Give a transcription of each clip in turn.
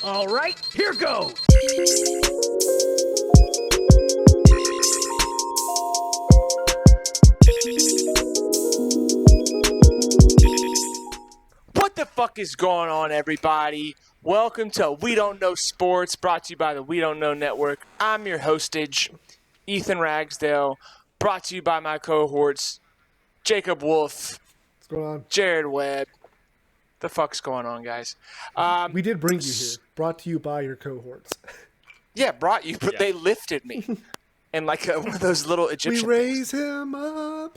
All right, here goes. What the fuck is going on, everybody? Welcome to We Don't Know Sports, brought to you by the We Don't Know Network. I'm your hostage, Ethan Ragsdale, brought to you by my cohorts, Jacob Wolf, What's going on? Jared Webb. The fuck's going on, guys? We did bring you here. Brought to you by your cohorts. Yeah, brought you, but they lifted me. And like one of those little Egyptian We raise him up.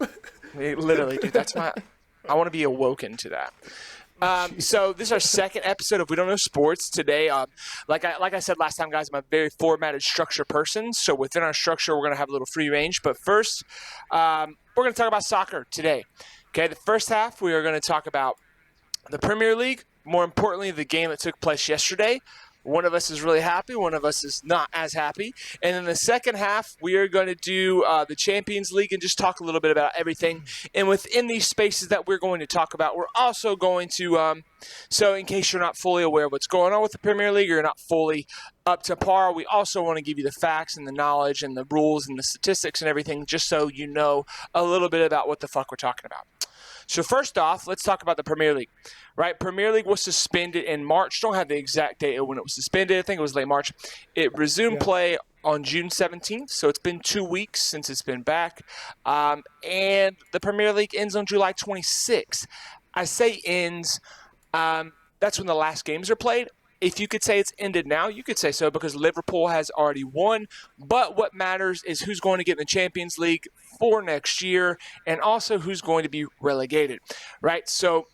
Literally, dude, that's my... I want to be awoken to that. So this is our second episode of We Don't Know Sports. Today, like I said last time, guys, I'm a very formatted structure person. So within our structure, we're going to have a little free range. But first, we're going to talk about soccer today. Okay, the first half, we are going to talk about the Premier League. More importantly, the game that took place yesterday. One of us is really happy. One of us is not as happy. And in the second half, we are going to do the Champions League and just talk a little bit about everything. And within these spaces that we're going to talk about, we're also going to, so in case you're not fully aware of what's going on with the Premier League, or you're not fully up to par, we also want to give you the facts and the knowledge and the rules and the statistics and everything, just so you know a little bit about what the fuck we're talking about. So first off, let's talk about the Premier League, right? Premier League was suspended in March. Don't have the exact date of when it was suspended. I think it was late March. It resumed play on June 17th, so it's been 2 weeks since it's been back. And the Premier League ends on July 26th. I say ends. That's when the last games are played. If you could say it's ended now, you could say so because Liverpool has already won. But what matters is who's going to get in the Champions League for next year and also who's going to be relegated, right? So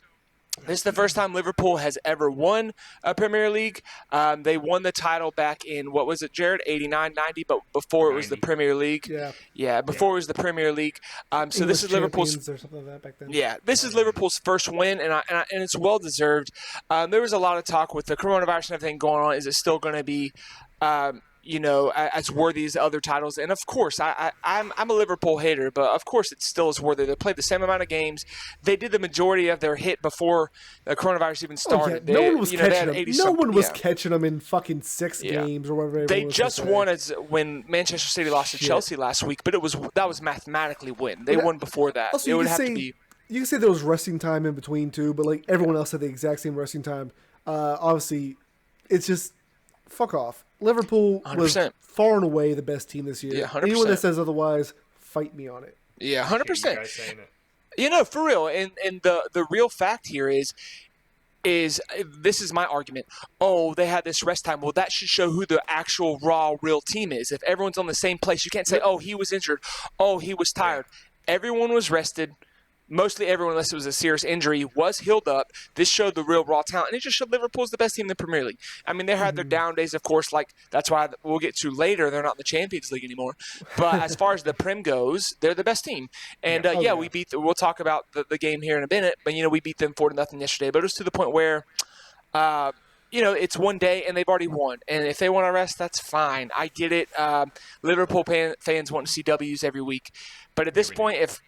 this is the first time Liverpool has ever won a Premier League. They won the title back in, what was it, Jared? 89, 90, but before it was the Premier League. Yeah, before it was the Premier League. So English this is Liverpool's... or something like that back then. Yeah, this is Liverpool's first win, and it's well-deserved. There was a lot of talk with the coronavirus and everything going on. Is it still going to be... as worthy as other titles. And, of course, I'm a Liverpool hater, but, of course, it still is worthy. They played the same amount of games. They did the majority of their hit before the coronavirus even started. No one was catching them. No one was catching them in fucking 6 games or whatever. They just won when Manchester City lost to Chelsea last week, but that was mathematically win. They won before that. Also, it would have to be... You can say there was resting time in between, too, but, like, everyone else had the exact same resting time. Obviously, it's just... Fuck off. Liverpool 100%. Was far and away the best team this year. Yeah, 100%. Anyone that says otherwise, fight me on it. Yeah, 100%. For real. And the real fact here is this is my argument. Oh, they had this rest time. Well, that should show who the actual raw, real team is. If everyone's on the same place, you can't say, oh, he was injured. Oh, he was tired. Everyone was rested. Mostly everyone, unless it was a serious injury, was healed up. This showed the real raw talent, and it just showed Liverpool's the best team in the Premier League. I mean, they had their down days, of course. Like that's why we'll get to later. They're not in the Champions League anymore. But as far as the Prem goes, they're the best team. And we beat. We'll talk about the game here in a minute. But we beat them 4-0 yesterday. But it was to the point where, it's one day and they've already won. And if they want to rest, that's fine. I get it. Liverpool fans want to see W's every week. But at this point,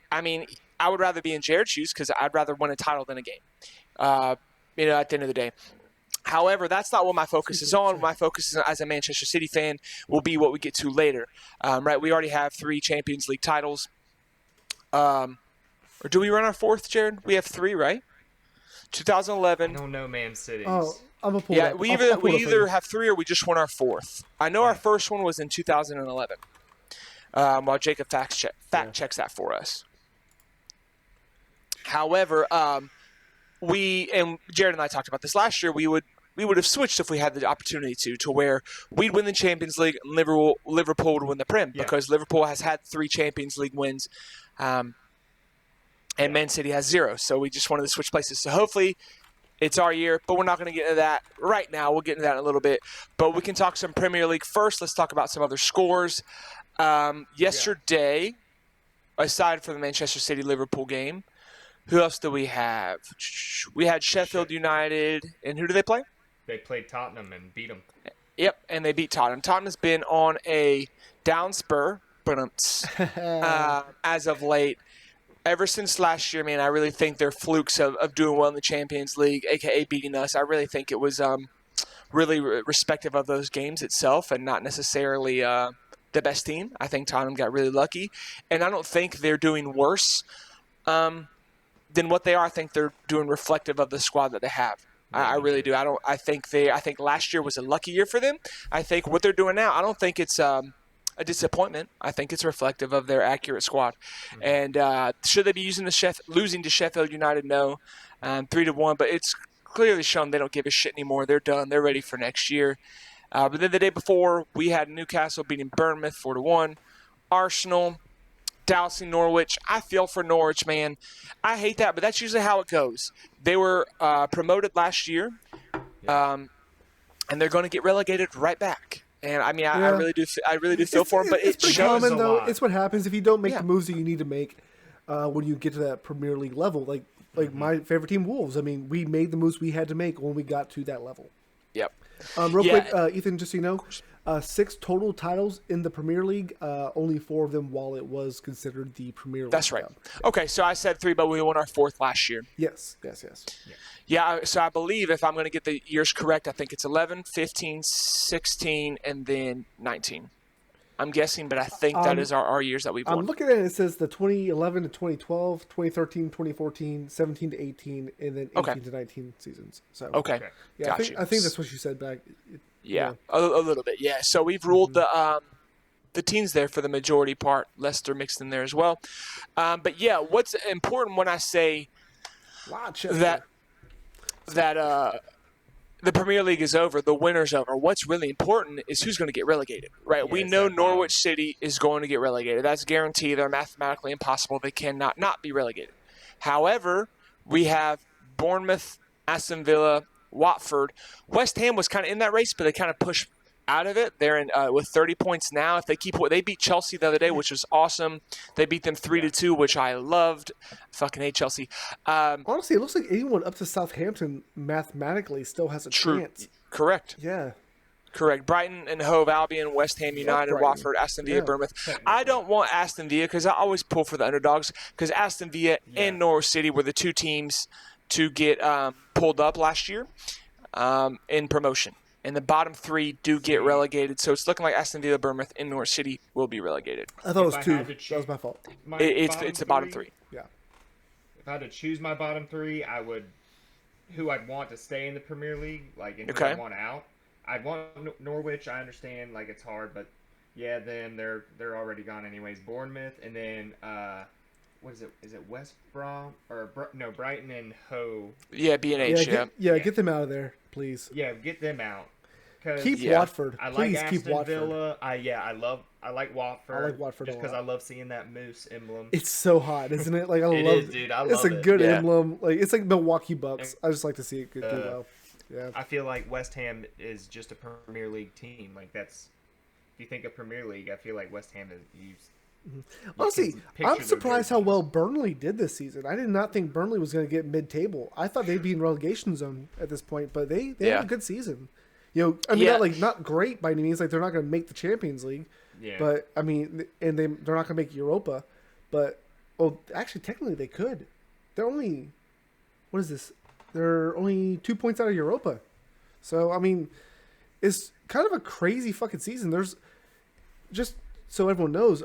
I would rather be in Jared's shoes because I'd rather win a title than a game, at the end of the day. However, that's not what my focus is on. My focus as a Manchester City fan will be what we get to later. Right? We already have 3 Champions League titles. Or do we run our 4th, Jared? We have 3, right? 2011. I don't know, Man City. Oh, I'm a pull Yeah, up. we either have 3 or we just won our 4th. I know our first one was in 2011. While Jacob fact checks that for us. However, Jared and I talked about this last year. We would have switched if we had the opportunity to where we'd win the Champions League and Liverpool would win the Prem because Liverpool has had 3 Champions League wins, and Man City has 0. So we just wanted to switch places. So hopefully it's our year, but we're not going to get into that right now. We'll get into that in a little bit. But we can talk some Premier League first. Let's talk about some other scores. Yesterday, aside from the Manchester City-Liverpool game, who else do we have? We had Sheffield United, and who do they play? They played Tottenham and beat them. Yep, and they beat Tottenham. Tottenham's been on a down spur as of late. ever since last year, man, I really think they're flukes of doing well in the Champions League, aka beating us. I really think it was really respective of those games itself and not necessarily the best team. I think Tottenham got really lucky, and I don't think they're doing worse than what they are. I think they're doing reflective of the squad that they have. I really do. I think last year was a lucky year for them. I think what they're doing now, I don't think it's a disappointment. I think it's reflective of their accurate squad. And should they be losing to Sheffield United? No, 3-1. But it's clearly shown they don't give a shit anymore. They're done. They're ready for next year. But then the day before, we had Newcastle beating Bournemouth 4-1, Arsenal dousing Norwich. I feel for Norwich, man. I hate that, but that's usually how it goes. They were promoted last year, and they're going to get relegated right back. And I mean, I really do feel for them, but it's it shows common, though. It's what happens if you don't make the moves that you need to make when you get to that Premier League level. Like my favorite team, Wolves. I mean, we made the moves we had to make when we got to that level. Yep. Real quick, Ethan, just so you know, 6 total titles in the Premier League, only 4 of them while it was considered the Premier League. That's right. Okay, so I said 3, but we won our 4th last year. Yes. Yeah, so I believe if I'm going to get the years correct, I think it's 11, 15, 16, and then 19. I'm guessing, but I think that is our years that we've won. I'm looking at it. It says the 2011 to 2012, 2013, 2014, 17 to 18, and then 18 to 19 seasons. So okay. Yeah, I think that's what you said back. Yeah, a little bit. Yeah, so we've ruled the teams there for the majority part. Leicester mixed in there as well. But yeah, what's important when I say that the Premier League is over, the winner's over. What's really important is who's going to get relegated, right? We know Norwich City is going to get relegated. That's guaranteed. They're mathematically impossible. They cannot not be relegated. However, we have Bournemouth, Aston Villa, Watford. West Ham was kind of in that race, but they kind of pushed out of it. They're in with 30 points now. If they keep what they beat Chelsea the other day, which was awesome. They beat them 3-2, which I loved. Fucking hate Chelsea. Honestly, it looks like anyone up to Southampton mathematically still has a chance. Correct. Yeah. Correct. Brighton and Hove Albion, West Ham United, Watford, Aston Villa, Bournemouth. I don't want Aston Villa because I always pull for the underdogs because Aston Villa and Norwich City were the 2 teams to get pulled up last year in promotion. And the bottom 3 do get relegated. So it's looking like Aston Villa, Bournemouth, and Norwich City will be relegated. I thought it was 2. That was my fault. It's the bottom 3. Yeah. If I had to choose my bottom 3, who I'd want to stay in the Premier League, and who I'd want out. I'd want Norwich. I understand, it's hard, but yeah, then they're already gone anyways. Bournemouth, and then what is it? Is it West Brom or Brighton and Hove? Yeah, B&H. Get them out of there, please. Yeah, get them out. Keep Watford. I Please like keep Aston Watford. Villa. I like Watford. I like Watford just a because I lot. love seeing that moose emblem. It's so hot, isn't it? Like I It love is, dude. I love It's a it. good emblem. It's like Milwaukee Bucks. I just like to see it do well. Yeah. I feel like West Ham is just a Premier League team. If you think of Premier League, I feel like West Ham is. Honestly, I'm surprised how well Burnley did this season. I did not think Burnley was going to get mid-table. I thought they'd be in relegation zone at this point, but they had a good season. Not great by any means. They're not going to make the Champions League, but I mean, and they're not going to make Europa. But actually, technically, they could. They're only what is this? They're only 2 points out of Europa. So I mean, it's kind of a crazy fucking season. There's just. So everyone knows,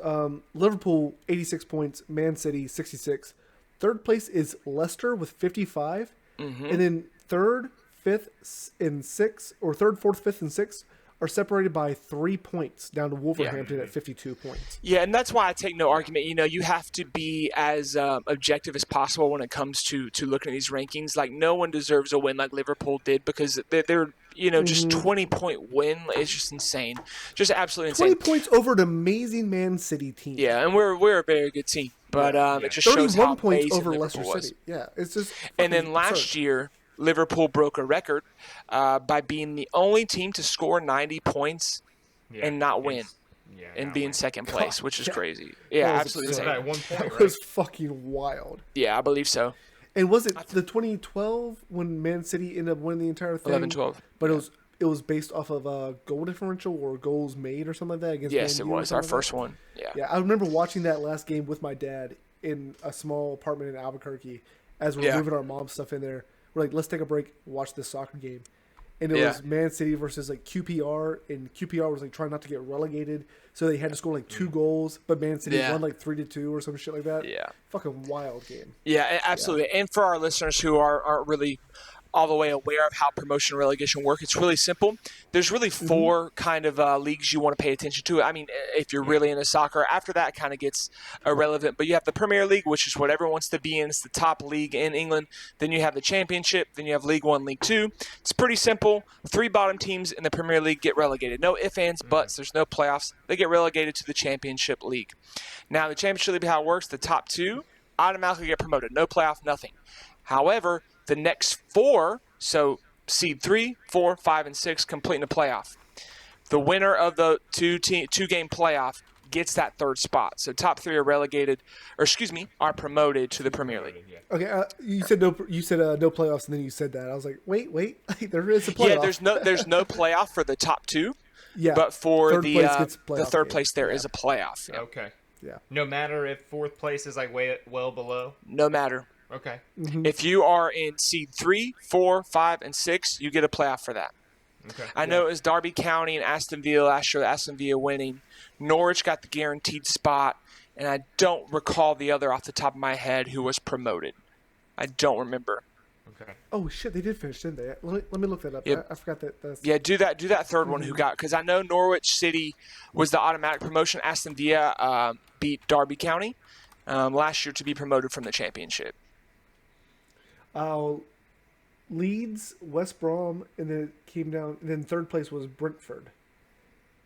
Liverpool 86 points, Man City 66. Third place is Leicester with 55, and then third, fifth, and sixth, or third, fourth, fifth, and sixth are separated by 3 points down to Wolverhampton at 52 points. Yeah, and that's why I take no argument. You have to be as objective as possible when it comes to looking at these rankings. No one deserves a win like Liverpool did because they're just 20-point win. It's just insane. Just absolutely insane. 20 points over an amazing Man City team. Yeah, and we're a very good team. But it just shows how 31 points amazing over Liverpool Leicester was. City. Yeah, it's just And then last year, Liverpool broke a record by being the only team to score 90 points and not win. And be in second place, which is crazy. Yeah, absolutely insane. At one point, That was fucking wild. Yeah, I believe so. And was it the 2012 when Man City ended up winning the entire thing? 11-12. But it was based off of a goal differential or goals made or something like that against Yes, Man it U or was our something like first that? one. Yeah. Yeah, I remember watching that last game with my dad in a small apartment in Albuquerque as we're moving our mom's stuff in there. We're like, let's take a break, watch this soccer game. And it was Man City versus like QPR, and QPR was like trying not to get relegated, so they had to score like 2 goals, but Man City won like 3-2 or some shit like that. Yeah, fucking wild game. Yeah, absolutely. Yeah. And for our listeners who aren't really all the way aware of how promotion and relegation work, it's really simple. There's really 4 kind of leagues you want to pay attention to. I mean, if you're really into soccer, after that it kind of gets irrelevant. But you have the Premier League, which is what everyone wants to be in. It's the top league in England. Then you have the Championship. Then you have League 1, League 2. It's pretty simple. 3 bottom teams in the Premier League get relegated. No ifs, ands, buts. There's no playoffs. They get relegated to the Championship League. Now, the Championship League, how it works, the top 2 automatically get promoted. No playoff, nothing. However, the next 4, so seed 3, 4, 5, and 6, completing the playoff. The winner of the two-game playoff gets that 3rd spot. So top 3 are relegated, are promoted to the Premier League. Okay, you said no playoffs, and then you said that. I was like, wait, there is a playoff. Yeah, there's no playoff for the top 2. Yeah, but for the 3rd place there is a playoff. Yeah. Okay. Yeah. No matter if 4th place is like way well below. No matter. Okay. If you are in seed 3, 4, 5, and 6, you get a playoff for that. Okay. I know it was Derby County and Aston Villa last year. Aston Villa winning. Norwich got the guaranteed spot, and I don't recall the other off the top of my head who was promoted. I don't remember. Okay. Oh shit, they did finish, didn't they? Let me look that up. Yep. I forgot that. Yeah, do that 3rd one who got, because I know Norwich City was the automatic promotion. Aston Villa beat Derby County last year to be promoted from the Championship. Leeds, West Brom, and then it came down. And then 3rd place was Brentford.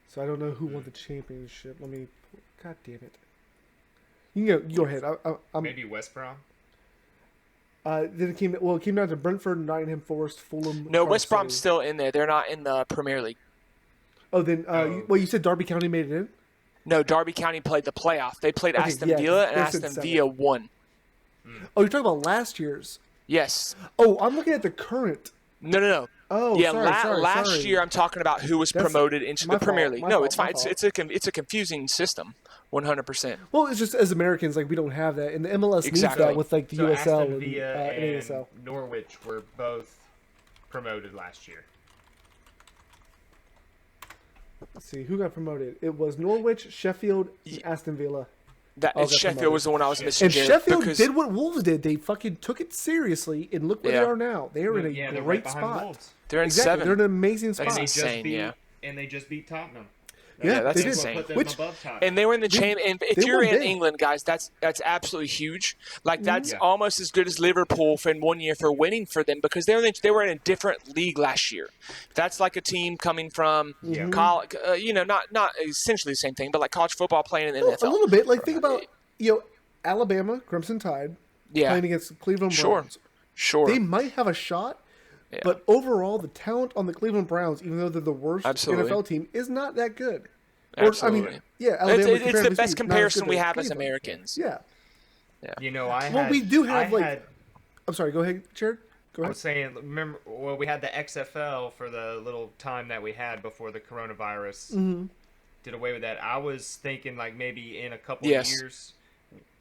So I don't know who won the championship. God damn it. You can go ahead. Maybe West Brom. Then it came down to Brentford, Nottingham Forest, Fulham. No, West Brom's still in there. They're not in the Premier League. Oh, then you said Derby County made it in? No, Derby County played the playoff. They played Aston Villa, and Aston Villa won. Oh, you're talking about last year's? Yes. Oh, I'm looking at the current. No. Oh, yeah. Sorry. Last year, I'm talking about who was promoted into the Premier League. No, it's fine. It's a confusing system, 100%. Well, it's just as Americans, like we don't have that, and the MLS needs that with like the USL Aston and Villa and ASL. Norwich were both promoted last year. Let's see who got promoted. It was Norwich, Sheffield, and Aston Villa. Sheffield was the one I was missing. And Sheffield did what Wolves did. They fucking took it seriously, and look where they are now. They are in a great spot. Wolves. They're in 7th. They're in an amazing spot. That's insane, And they just beat Tottenham. That's insane. And they were in the chain. And if you're in England, guys, that's absolutely huge. Like that's almost as good as Liverpool in 1 year for winning for them, because they were in a different league last year. That's like a team coming from college, not essentially the same thing, but like college football playing in the NFL. A little bit. Like think about Alabama Crimson Tide playing against Cleveland Browns. Sure. They might have a shot. Yeah. But overall, the talent on the Cleveland Browns, even though they're the worst NFL team, is not that good. Absolutely. Alabama. It's the best comparison we have as Americans. Yeah. We do have I'm sorry. Go ahead, Jared. Go ahead. I was saying, remember, we had the XFL for the little time that we had before the coronavirus did away with that. I was thinking like maybe in a couple of years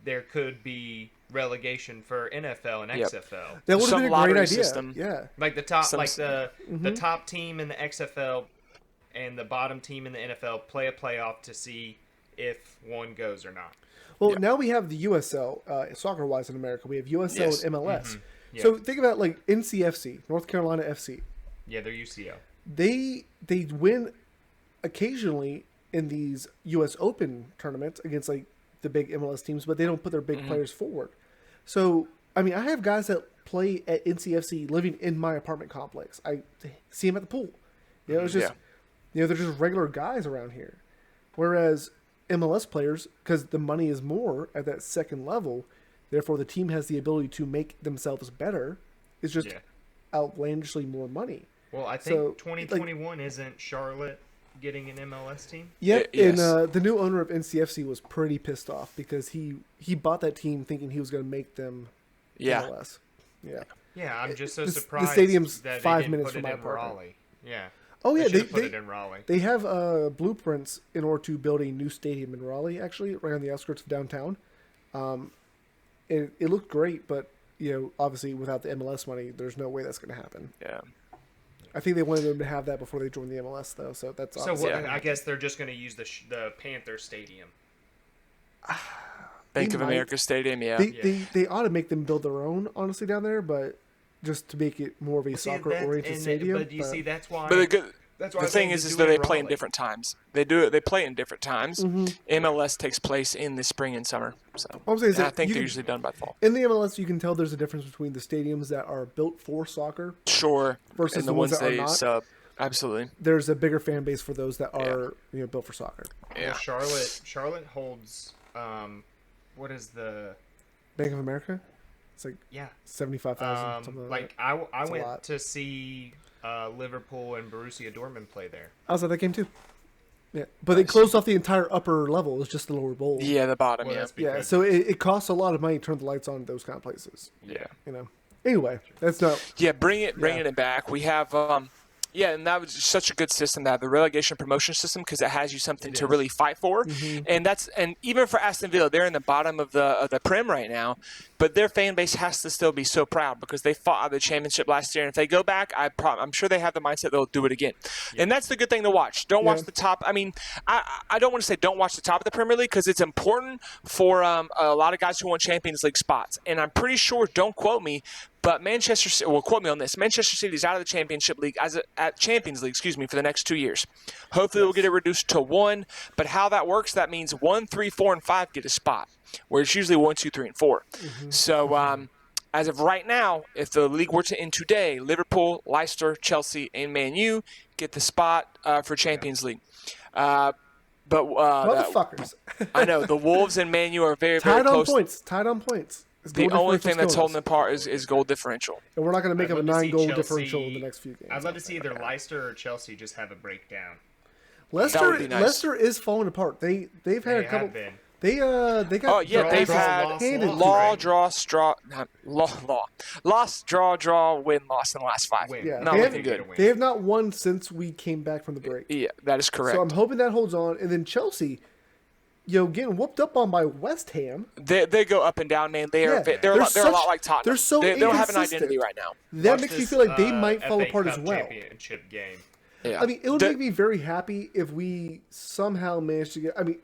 there could be relegation for NFL and XFL. That would have been a great idea. System. Yeah. Like the top, the top team in the XFL and the bottom team in the NFL play a playoff to see if one goes or not. Well, now we have the USL, soccer-wise in America. We have USL and MLS. So think about like NCFC, North Carolina FC. Yeah, they're UCL. They win occasionally in these US Open tournaments against like the big MLS teams, but they don't put their big players forward. So, I mean, I have guys that play at NCFC living in my apartment complex. I see them at the pool. It's just, they're just regular guys around here. Whereas MLS players, because the money is more at that second level, therefore the team has the ability to make themselves better. It's just outlandishly more money. Well, I think 2021 isn't Charlotte getting an MLS team? Yeah, and the new owner of NCFC was pretty pissed off because he bought that team thinking he was going to make them MLS. Yeah, I'm just so surprised. The stadium's that 5 they didn't minutes put from it my in apartment. Raleigh. Yeah. Oh yeah, they put it in Raleigh. They have blueprints in order to build a new stadium in Raleigh, actually, right on the outskirts of downtown. and it looked great, but obviously without the MLS money, there's no way that's going to happen. Yeah. I think they wanted them to have that before they joined the MLS, though. So that's I guess they're just going to use the Panther Stadium. Bank of America Stadium, yeah. They ought to make them build their own, honestly, down there, but just to make it more of a soccer-oriented stadium. But you see, that's why. But the thing is that they play in different times. They play in different times. Mm-hmm. MLS takes place in the spring and summer. So I think they're usually done by fall. In the MLS, you can tell there's a difference between the stadiums that are built for soccer, versus and the ones that they are not. Sub. Absolutely. There's a bigger fan base for those that are built for soccer. Yeah. Charlotte holds what is the Bank of America? It's like 75,000. Something like that. I went to see Liverpool and Borussia Dortmund play there. I was at that game too. Yeah, but they closed off the entire upper level. It was just the lower bowl. Yeah, the bottom. Yeah. So it costs a lot of money to turn the lights on in those kind of places. Yeah. Anyway, that's not. Yeah, bringing it back. We have. And that was such a good system, that the relegation promotion system, because it has you something to really fight for, and even for Aston Villa, they're in the bottom of the Prem right now, but their fan base has to still be so proud because they fought out of the championship last year, and if they go back, I'm sure they have the mindset they'll do it again, and that's the good thing to watch. Don't watch the top. I mean, I don't want to say don't watch the top of the Premier League because it's important for a lot of guys who want Champions League spots, and I'm pretty sure. Don't quote me. But Manchester City, well, quote me on this. Manchester City is out of the Championship League at Champions League, for the next 2 years. Hopefully, we'll get it reduced to 1. But how that works, that means 1, 3, 4, and 5 get a spot, where it's usually 1, 2, 3, and 4. So, as of right now, if the league were to end today, Liverpool, Leicester, Chelsea, and Man U get the spot for Champions League. Motherfuckers. I know the Wolves and Man U are very, very close. Tied on points. The only thing that's holding them apart is goal differential. And we're not going to make up a 9-goal differential in the next few games. I'd love to see either Leicester or Chelsea just have a breakdown. Leicester is falling apart. They've had a couple. They got they've had lost, draw, win, loss in the last 5. Yeah, not looking good. They have not won since we came back from the break. Yeah, that is correct. So I'm hoping that holds on. And then Chelsea, getting whooped up on by West Ham. They go up and down, man. They're a lot like Tottenham. They don't have an identity right now. That makes me feel like they might fall apart as well. Championship game. Yeah. I mean, it would make me very happy if we somehow managed to get. I mean,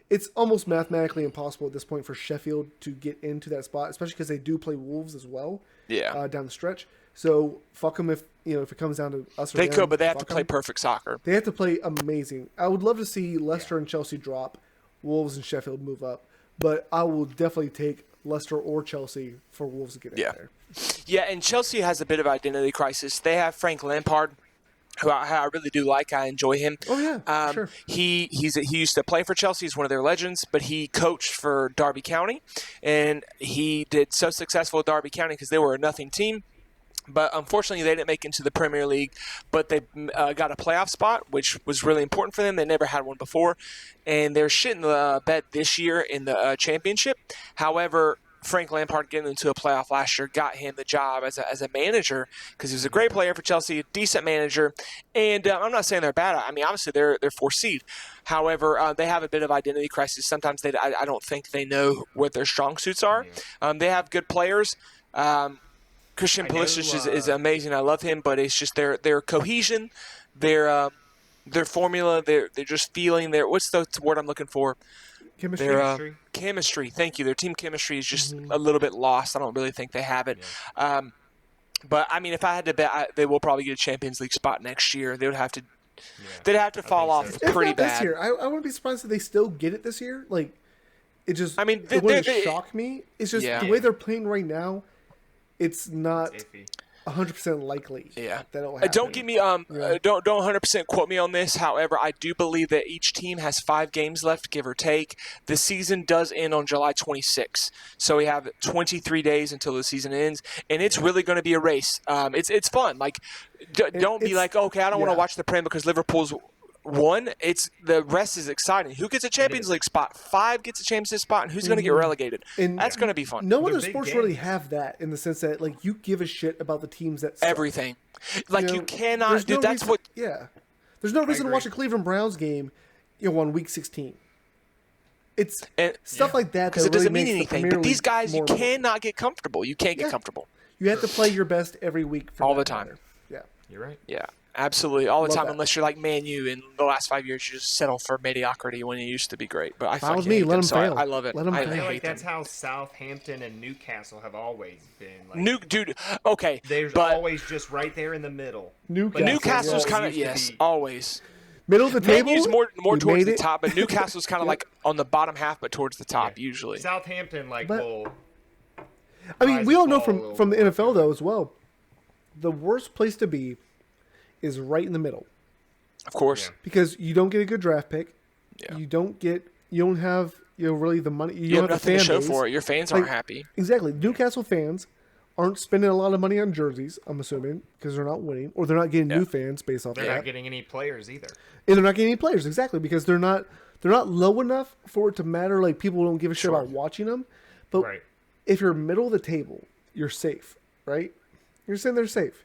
it's almost mathematically impossible at this point for Sheffield to get into that spot, especially because they do play Wolves as well. Yeah. Down the stretch. So fuck them if it comes down to us. They could, but they have to play perfect soccer. They have to play amazing. I would love to see Leicester and Chelsea drop. Wolves and Sheffield move up, but I will definitely take Leicester or Chelsea for Wolves to get in there. Yeah, and Chelsea has a bit of identity crisis. They have Frank Lampard, who I really do like. I enjoy him. Oh yeah, sure. He used to play for Chelsea. He's one of their legends, but he coached for Derby County, and he did so successful at Derby County because they were a nothing team. But unfortunately, they didn't make it into the Premier League, but they got a playoff spot, which was really important for them. They never had one before, and they're shitting the bed this year in the championship. However, Frank Lampard getting into a playoff last year got him the job as a manager because he was a great player for Chelsea, a decent manager. And I'm not saying they're bad. I mean, obviously, they're 4th seed. However, they have a bit of identity crisis. Sometimes I don't think they know what their strong suits are. They have good players. Christian Pulisic is amazing. I love him, but it's just their cohesion, their formula, they're just feeling their what's the word I'm looking for? Chemistry. Chemistry. Thank you. Their team chemistry is just a little bit lost. I don't really think they have it. Yeah. But I mean, if I had to bet, they will probably get a Champions League spot next year. They would have to. Yeah, they'd have to fall off pretty bad. This year, I wouldn't be surprised if they still get it this year. Like, it just. I mean, it wouldn't shock me. It's just the way they're playing right now. It's not 100% likely. Yeah. That it'll happen. Don't give me don't 100% quote me on this. However, I do believe that each team has 5 games left, give or take. The season does end on July 26th, so we have 23 days until the season ends, and it's really going to be a race. It's fun. Like, don't be like, okay, I don't want to watch the Prem because Liverpool's won. It's the rest is exciting. Who gets a Champions League spot? 5 gets a Champions League spot, and who's going to get relegated? And that's going to be fun. No other sports really have that in the sense that like you give a shit about the teams that suck. Everything. Like you cannot. Dude, that's what. Yeah. There's no reason to watch a Cleveland Browns game, on week 16. it's stuff like that because that it doesn't really mean makes the anything. Premier But these League guys, you more important. cannot get comfortable. You can't get comfortable You have to play your best every week for all that the time. matter. Yeah. You're right. Yeah, absolutely, all the Love time. that. Unless you're like Man U, in the last 5 years, you just settle for mediocrity when you used to be great. But I Fine with fucking me. hate Let them, them so fail. I love it. Let them I fail. I feel hate like that's them. how Southampton and Newcastle have always been. Like, Dude, okay, there's but always just right there in the middle. Newcastle's yes. kind of Used to be- always. Middle of the Man table. U's more we towards made the it. top, but Newcastle's kind of Yep. like on the bottom half, but towards the top Yeah. usually. Southampton, But- will. I mean, rise we and all know fall from the a little NFL bit. though as well. The worst place to be is right in the middle Of course. Yeah. because you don't get a good draft pick. Yeah. You don't have really the money. You You don't have have the nothing to fan show base. for it. Your fans Like, aren't happy. Exactly. Newcastle fans aren't spending a lot of money on jerseys. I'm assuming because they're not winning or they're not getting new fans based off They're that. not getting any players either. And they're not getting any players exactly because they're not low enough for it to matter. Like people don't give a shit Sure. about watching them. But Right. if you're middle of the table, you're safe, right? You're sitting there safe.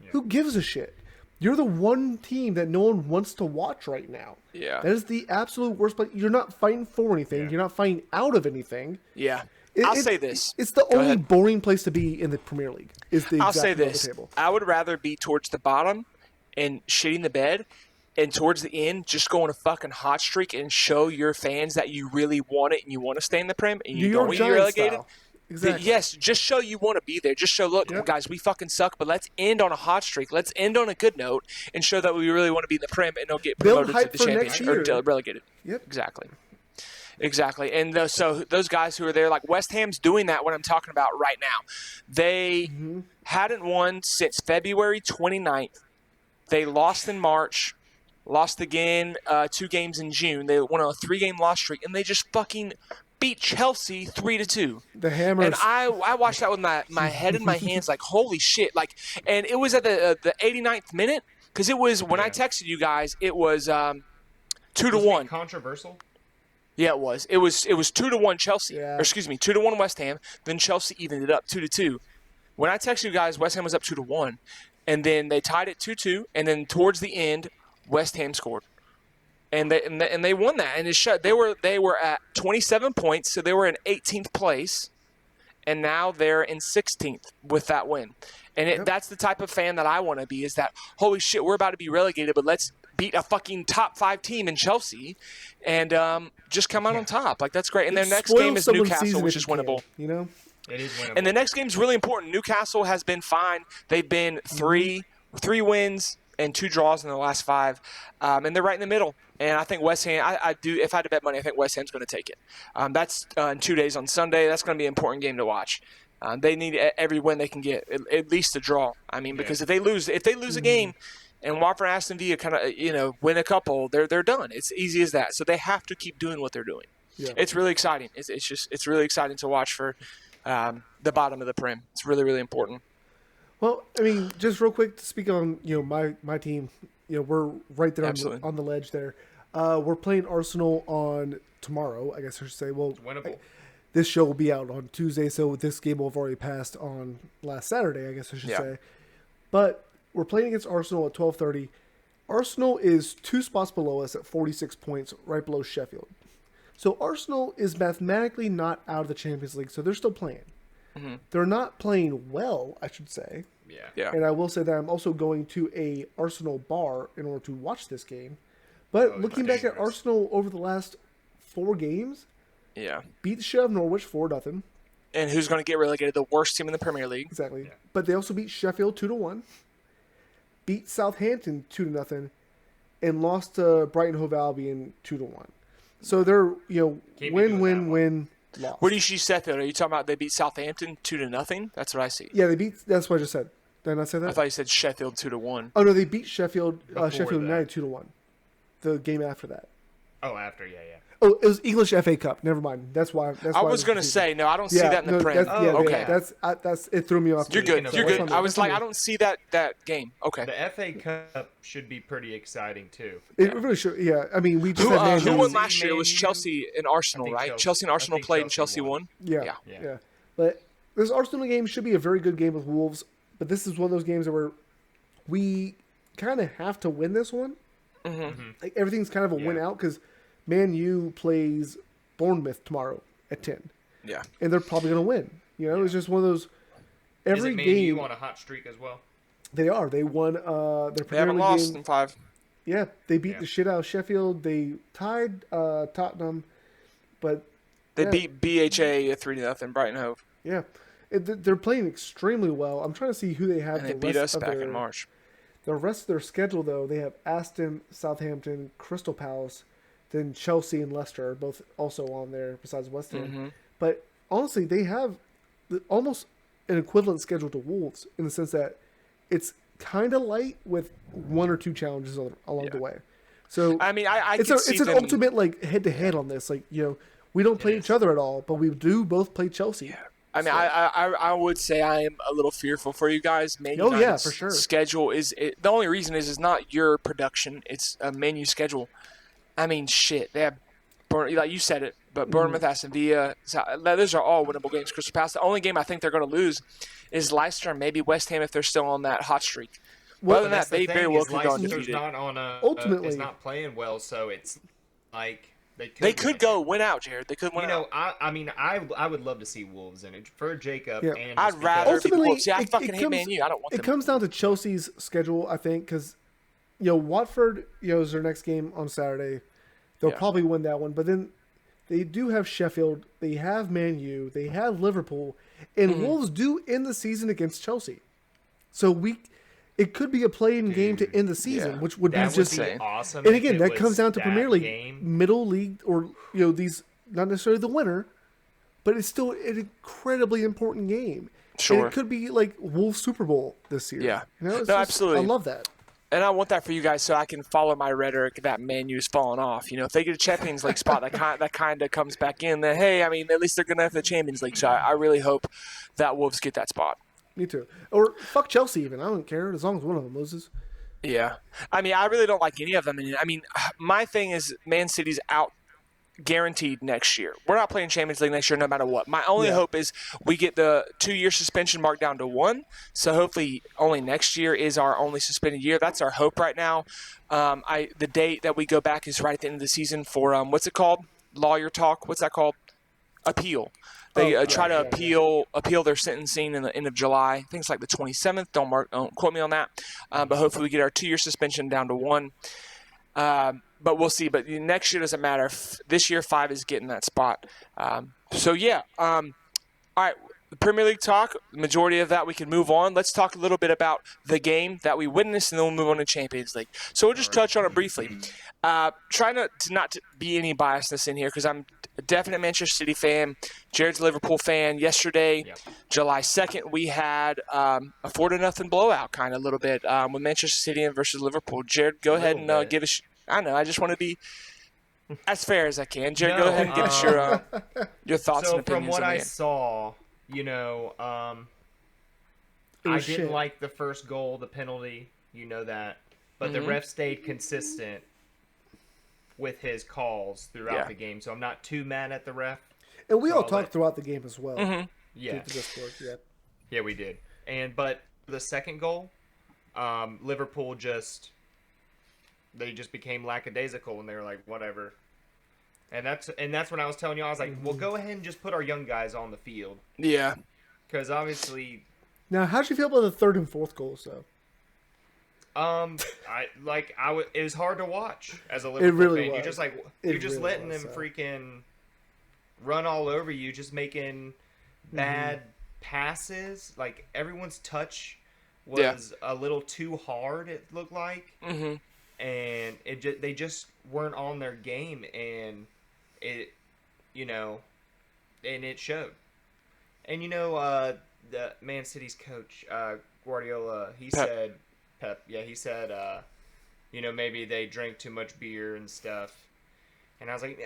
Yeah. Who gives a shit? You're the one team that no one wants to watch right now. Yeah. That is the absolute worst. But you're not fighting for anything. Yeah. You're not fighting out of anything. Yeah. It- I'll it- say this. It's the Go only ahead. boring place to be in the Premier League. Is the I'll exact say middle of this. the table. I would rather be towards the bottom and shitting the bed, and towards the end, just go on a fucking hot streak and show your fans that you really want it and you want to stay in the Prem and you New don't York want to be Giants relegated. style. Exactly. Yes, just show you want to be there. Just show, look, Yep. guys, we fucking suck, but let's end on a hot streak. Let's end on a good note and show that we really want to be in the Prem and don't get Build promoted hype to the for next championship or year. to relegated. Yep. Exactly. And so those guys who are there, like West Ham's doing that, what I'm talking about right now. They hadn't won since February 29th. They lost in March, lost again 2 games in June. They went on a 3-game loss streak, and they just fucking beat Chelsea 3-2. The Hammers. And I watched that with my head in my hands, like, holy shit. Like, and it was at the 89th minute, because it was, when I texted you guys, it was 2-1. Controversial. Yeah, it was. It was 2-1 Chelsea. Yeah. Or excuse me, 2-1 West Ham. Then Chelsea evened it up 2-2. When I texted you guys, West Ham was up 2-1, and then they tied it 2-2, and then towards the end, West Ham scored, and they won that, and it shut. They were at 27 points, so they were in 18th place, and now they're in 16th with that win. And that's the type of fan that I want to be. Is that holy shit? We're about to be relegated, but let's beat a fucking top 5 team in Chelsea, and just come out on top. Like that's great. And their next Spoil game is someone's Newcastle, season which if is you can, winnable. You know. It is winnable. And the next game's really important. Newcastle has been fine. They've been three wins and 2 draws in the last 5, and they're right in the middle. And I think West Ham. I do. If I had to bet money, I think West Ham's going to take it. That's in 2 days on Sunday. That's going to be an important game to watch. They need every win they can get, at least a draw. I mean, because if they lose a game, and Watford and Aston Villa kind of win a couple, they're done. It's easy as that. So they have to keep doing what they're doing. Yeah. It's really exciting. It's really exciting to watch for the bottom of the Prem. It's really, really important. Well, I mean, just real quick to speak on my team. We're right there Absolutely. on the ledge there. We're playing Arsenal on tomorrow. I guess I should say. Well, It's winnable. this show will be out on Tuesday, so this game will have already passed on last Saturday. I guess I should say. But we're playing against Arsenal at 12:30. Arsenal is 2 spots below us at 46 points, right below Sheffield. So Arsenal is mathematically not out of the Champions League, so they're still playing. Mm-hmm. They're not playing well, I should say. Yeah. And I will say that I'm also going to a Arsenal bar in order to watch this game. But looking back at Arsenal over the last 4 games, beat the shit out of Norwich 4-0. And who's going to get relegated? The worst team in the Premier League. Exactly. But they also beat Sheffield 2-1, beat Southampton 2-0, and lost to Brighton Hove Albion 2-1. So they're win, loss. Where do you see Sheffield? Are you talking about they beat Southampton 2-0? That's what I see. Yeah, they beat. That's what I just said. Did I not say that? I thought you said Sheffield 2-1. Oh no, they beat Sheffield. Before Sheffield that. United 2-1. The game after that. Oh, after, yeah. Oh, it was English FA Cup. Never mind. That's why. I was going to say, no, I don't see that in the Prem. Okay. yeah. That's it threw me off. You're good. Speaking You're of good. Arsenal, I was like, I don't see that game. Okay. The FA Cup should be pretty exciting, too. It really should. Yeah, I mean, we just had Man Who U. won last year? It was Man U. Chelsea and Arsenal, I think right? Chelsea- Chelsea and I Arsenal think played and Chelsea Chelsea won. won. Yeah. But this Arsenal game should be a very good game with Wolves. But this is one of those games where we kind of have to win this one. Mm-hmm. Like everything's kind of a win out because Man U plays Bournemouth tomorrow at 10. Yeah. And they're probably going to win. You know, it's just one of those. Is Every it Man game U on a hot streak as well? they are. They won their They haven't Premier League lost game. in 5. Yeah, they beat the shit out of Sheffield. They tied Tottenham, but They beat BHA 3-0, Brighton Hove. Yeah, they're playing extremely well. I'm trying to see who they have. And they beat us back in March. The rest of their schedule, though, they have Aston, Southampton, Crystal Palace, then Chelsea and Leicester are both also on there besides West Ham. Mm-hmm. But honestly, they have almost an equivalent schedule to Wolves in the sense that it's kind of light with 1 or 2 challenges along the way. So I mean, it's an ultimate like head-to-head on this. Like, you know, we don't play each other at all, but we do both play Chelsea. Yeah. I mean, I would say I am a little fearful for you guys. Man for sure. Schedule the only reason is not your production. It's a Man U schedule. I mean, shit. They have, like you said it, but Bournemouth, Aston Villa, those are all winnable games. Crystal Palace. The only game I think they're going to lose is Leicester and maybe West Ham if they're still on that hot streak. Well, other than that, they very well could go undefeated. Not on ultimately, it's not playing well, so it's like they could go win out, Jared. They could win out. I mean, I would love to see Wolves in it for Jacob. Yeah. And I'd rather ultimately, Wolves. I fucking hate Man U. I don't want them. It comes down to Chelsea's schedule, I think, because Watford is their next game on Saturday. They'll probably win that one, but then they do have Sheffield. They have Man U. They have Liverpool, and Wolves do end the season against Chelsea. So it could be a play-in game to end the season, which would be just awesome. And again, that comes down to Premier League, middle league, or these not necessarily the winner, but it's still an incredibly important game. Sure, and it could be like Wolves Super Bowl this year. Yeah, absolutely. I love that. And I want that for you guys so I can follow my rhetoric that Man U's fallen off. If they get a Champions League spot, that kind of comes back in. Then, hey, I mean, at least they're going to have the Champions League. So I really hope that Wolves get that spot. Me too. Or fuck Chelsea even. I don't care as long as one of them loses. Yeah. I mean, I really don't like any of them. I mean, my thing is Man City's out guaranteed next year. We're not playing Champions League next year no matter what. My only hope is we get the 2-year suspension marked down to 1. So hopefully only next year is our only suspended year. That's our hope right now. The date that we go back is right at the end of the season for, what's it called? Lawyer talk. What's that called? Appeal. They try to appeal their sentencing in the end of July. I think it's like the 27th. Don't quote me on that. But hopefully we get our 2-year suspension down to 1. But we'll see. But next year doesn't matter. This year 5 is getting that spot. All right. The Premier League talk, the majority of that we can move on. Let's talk a little bit about the game that we witnessed, and then we'll move on to Champions League. So we'll just touch on it briefly. Trying to not be any biasness in here because I'm a definite Manchester City fan. Jared's a Liverpool fan. Yesterday, July 2nd, we had a 4-0 blowout kind of a little bit with Manchester City versus Liverpool. Jared, go ahead and give us – I know, I just want to be as fair as I can. Jared, go ahead and give us your thoughts and opinions. So from what I game. saw, I didn't like the first goal, the penalty, that. But the ref stayed consistent with his calls throughout the game. So I'm not too mad at the ref. And we all talked throughout the game as well. Yeah. Yeah, we did. But the second goal, Liverpool just became lackadaisical, and they were like, whatever. And that's when I was telling you, I was like, well, go ahead and just put our young guys on the field. Yeah. Because obviously. Now, how'd you feel about the third and fourth goals, though? It was hard to watch as a Liverpool fan. Was. You're just letting them freaking run all over you, just making bad passes. Like everyone's touch was a little too hard. It looked like, and they just weren't on their game, and it showed. And the Man City's coach Guardiola, he said. Pep, he said, maybe they drank too much beer and stuff, and I was like,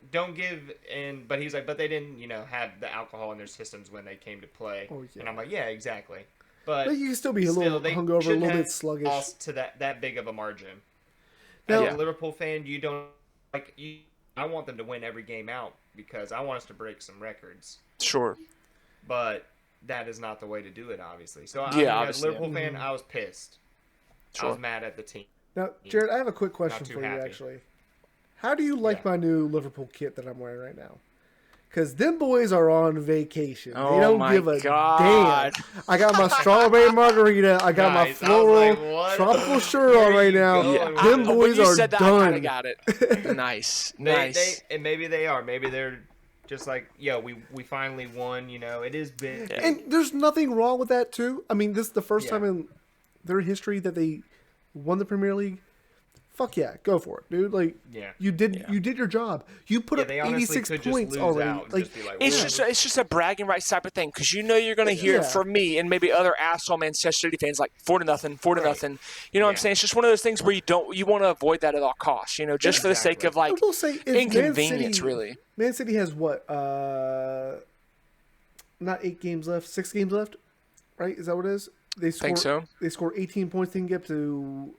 don't give in. But he's like, but they didn't, have the alcohol in their systems when they came to play, and I'm like, yeah, exactly. But you can still be a little hungover, a little bit sluggish. Lost to that big of a margin. Now, as a Liverpool fan, you don't like. I want them to win every game out because I want us to break some records. Sure, but. That is not the way to do it, obviously. So, as a Liverpool fan, I was pissed. Sure. I was mad at the team. Now, Jared, I have a quick question for you, actually. How do you like my new Liverpool kit that I'm wearing right now? Because them boys are on vacation. Oh, they don't give a damn. I got my strawberry margarita. I got my floral tropical shirt on right now. Yeah. Them boys are said that, done. I kind of got it. Nice. And maybe they are. Maybe they're just like, we finally won. It is big. Yeah. And there's nothing wrong with that, too. I mean, this is the first time in their history that they won the Premier League. Fuck yeah, go for it, dude. Like, you did your job. You put up 86 points already. It's just a bragging rights type of thing because you're going to hear it from me and maybe other asshole Manchester City fans like 4-0, 4-0. You know what I'm saying? It's just one of those things where you want to avoid that at all costs. Just for the sake of like inconvenience, really. Man City has what? Not 8 games left, 6 games left, right? Is that what it is? They score, think so. They score 18 points. They can get to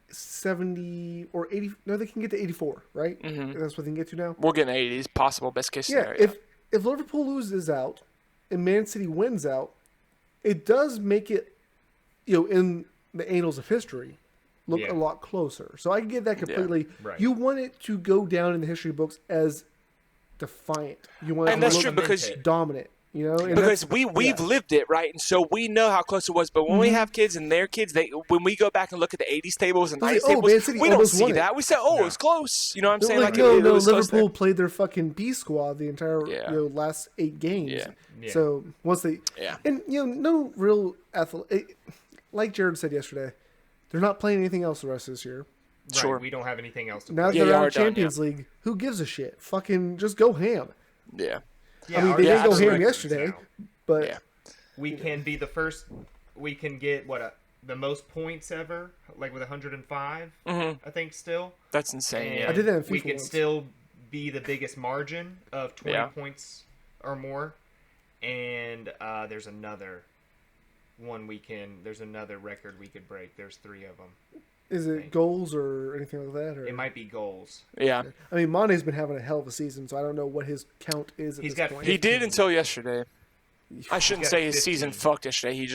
70 or 80. No, they can get to 84, right? Mm-hmm. That's what they can get to now. We're getting 80s, possible best case scenario. If Liverpool loses out and Man City wins out, it does make it, in the annals of history, look a lot closer. So I get that completely. Yeah. Right. You want it to go down in the history books as defiant. You want and it to that's true because dominant. And because we've lived it, right? And so we know how close it was. But when we have kids and their kids, when we go back and look at the 80s tables and 90s tables, we don't see that. We say, it's close. You know what I'm saying? No, Liverpool played their fucking B squad the entire last 8 games. Yeah. So once they and no real athlete, like Jared said yesterday, they're not playing anything else the rest of this year. Right, sure, we don't have anything else to now play. that they're out of Champions League. Who gives a shit? Fucking just go ham. Yeah. I mean, they didn't go ham yesterday, but we can be the first. We can get the most points ever, like with 105. I think still. That's insane. I did that in FIFA we can once. still be the biggest margin of 20 points or more, and there's another one There's another record we could break. There's 3 of them. Is it goals or anything like that? Or? It might be goals. Yeah. I mean, Mane's been having a hell of a season, so I don't know what his count is at this point. He did until yesterday. I shouldn't say his season fucked yesterday. He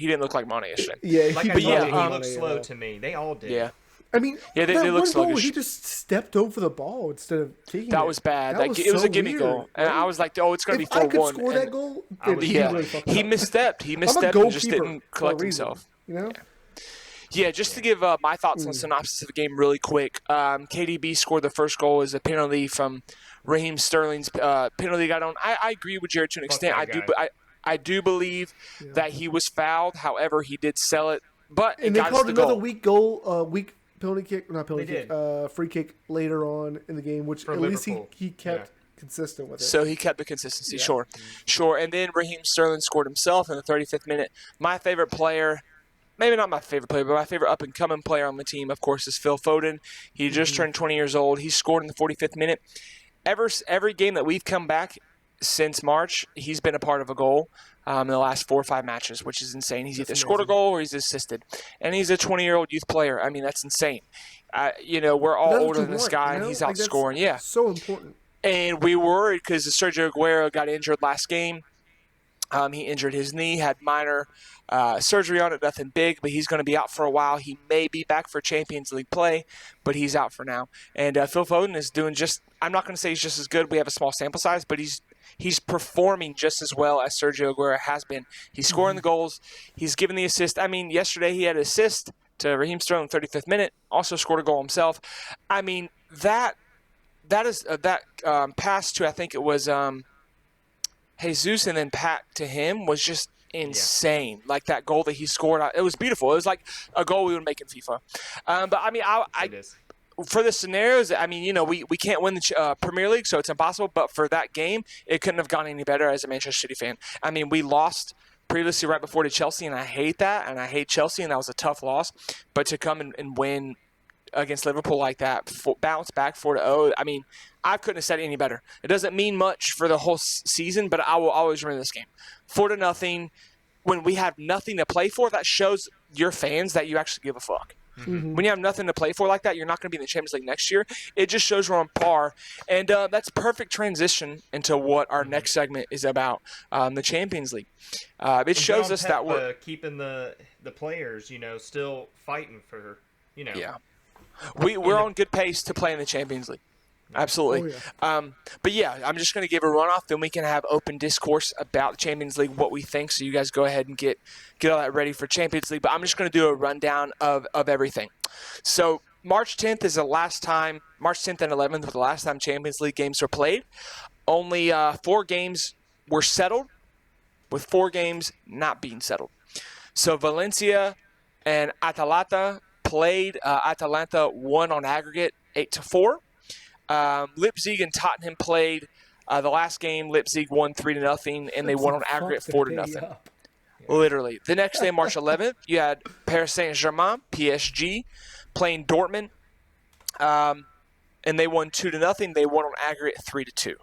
didn't look like Mane yesterday. Yeah, he looked slow to me. They all did. Yeah. I mean, they look sluggish. He just stepped over the ball instead of taking it. That was bad. It was a gimme goal. And I was like, it's going to be 4-1. If I could score that goal, he misstepped. He misstepped and just didn't collect himself. Yeah, just to give my thoughts on synopsis of the game really quick. KDB scored the first goal as a penalty from Raheem Sterling's penalty got on. I agree with Jared to an extent. I do believe that he was fouled. However, he did sell it. But and they called another weak penalty kick, not penalty kick, free kick later on in the game, which at least he kept consistent with it. So he kept the consistency, sure. And then Raheem Sterling scored himself in the 35th minute. My favorite player. Maybe not my favorite player, but my favorite up-and-coming player on the team, of course, is Phil Foden. He just turned 20 years old. He scored in the 45th minute. Every game that we've come back since March, he's been a part of a goal in the last 4 or 5 matches, which is insane. He's either scored a goal or he's assisted. And he's a 20-year-old youth player. I mean, that's insane. We're all older than this guy, and he's outscoring. Yeah. So important. And we were worried because Sergio Aguero got injured last game. He injured his knee, had minor surgery on it, nothing big, but he's going to be out for a while. He may be back for Champions League play, but he's out for now. And Phil Foden is doing I'm not going to say he's just as good. We have a small sample size, but he's performing just as well as Sergio Aguero has been. He's scoring the goals. He's giving the assist. I mean, yesterday he had an assist to Raheem Sterling in the 35th minute, also scored a goal himself. I mean, that pass to, I think it was Jesus and then Pat to him was just insane. Yeah. Like that goal that he scored, it was beautiful. It was like a goal we would make in FIFA. But I mean, for the scenarios, I mean, we can't win the Premier League, so it's impossible. But for that game, it couldn't have gone any better as a Manchester City fan. I mean, we lost previously right before to Chelsea, and I hate that, and I hate Chelsea, and that was a tough loss. But to come and win against Liverpool like that, bounce back 4-0, I mean, I couldn't have said it any better. It doesn't mean much for the whole season, but I will always remember this game. 4-0, when we have nothing to play for, that shows your fans that you actually give a fuck. Mm-hmm. When you have nothing to play for like that, you're not going to be in the Champions League next year. It just shows we're on par. And that's perfect transition into what our next segment is about, the Champions League. It shows us that we're keeping the players, still fighting for, Yeah. We're on good pace to play in the Champions League. Absolutely. Oh, yeah. But yeah, I'm just going to give a run off. Then we can have open discourse about the Champions League, what we think. So you guys go ahead and get all that ready for Champions League. But I'm just going to do a rundown of everything. So March 10th is the last time. March 10th and 11th were the last time Champions League games were played. Only 4 games were settled, with 4 games not being settled. So Valencia and Atalanta played. Atalanta won on aggregate 8-4. Leipzig and Tottenham played the last game. Leipzig won 3-0, and they won on aggregate 4-0. Literally. The next day, March 11th, you had Paris Saint-Germain, PSG, playing Dortmund, and they won 2-0. They won on aggregate 3-2.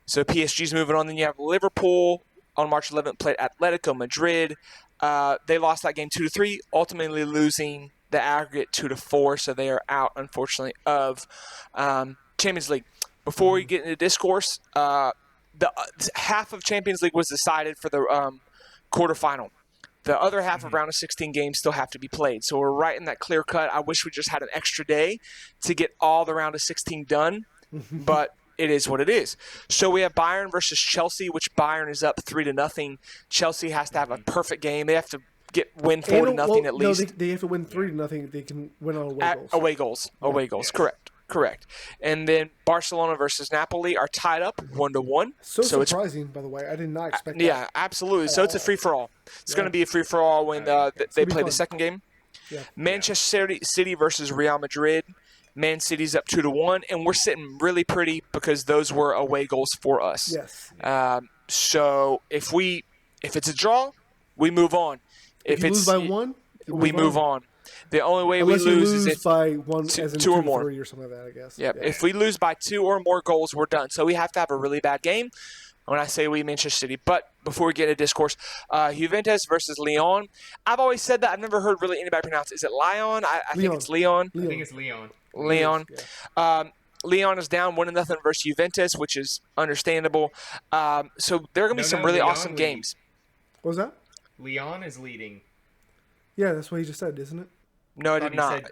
So PSG's moving on. Then you have Liverpool on March 11th played Atletico Madrid. They lost that game 2-3, ultimately losing the aggregate 2-4. So they are out, unfortunately, of Champions League. Before we get into discourse, the half of Champions League was decided for the quarterfinal. The other half of round of 16 games still have to be played. So we're right in that clear cut. I wish we just had an extra day to get all the round of 16 done, but it is what it is. So we have Bayern versus Chelsea, which Bayern is up 3-0. Chelsea has to have a perfect game. They have to win 4-0 at least. No, they have to win 3-0. They can win on away goals. Away goals. Correct. And then Barcelona versus Napoli are tied up 1-1. So surprising, by the way. I did not expect that. Yeah, absolutely. So it's a free-for-all. It's going to be a free-for-all when they play the second game. Yeah. Manchester City versus Real Madrid. Man City's up 2-1, and we're sitting really pretty because those were away goals for us. Yes. So if it's a draw, we move on. If you lose by 1, we move on. The only way Unless we you lose lose is if by 1, as in 2 or more, 3 or something like that, I guess. Yep. Yeah. If we lose by 2 or more goals, we're done. So we have to have a really bad game. When I say we, Manchester City. But before we get into discourse, Juventus versus Lyon. I've always said that. I've never heard really anybody pronounce it. Is it Lyon? I think it's Lyon. I think it's Lyon. Lyon. Yeah. Lyon is down 1-0 versus Juventus, which is understandable. So there are going to be some really awesome games. What was that? Lyon is leading. Yeah, that's what he just said, isn't it? No, I did not.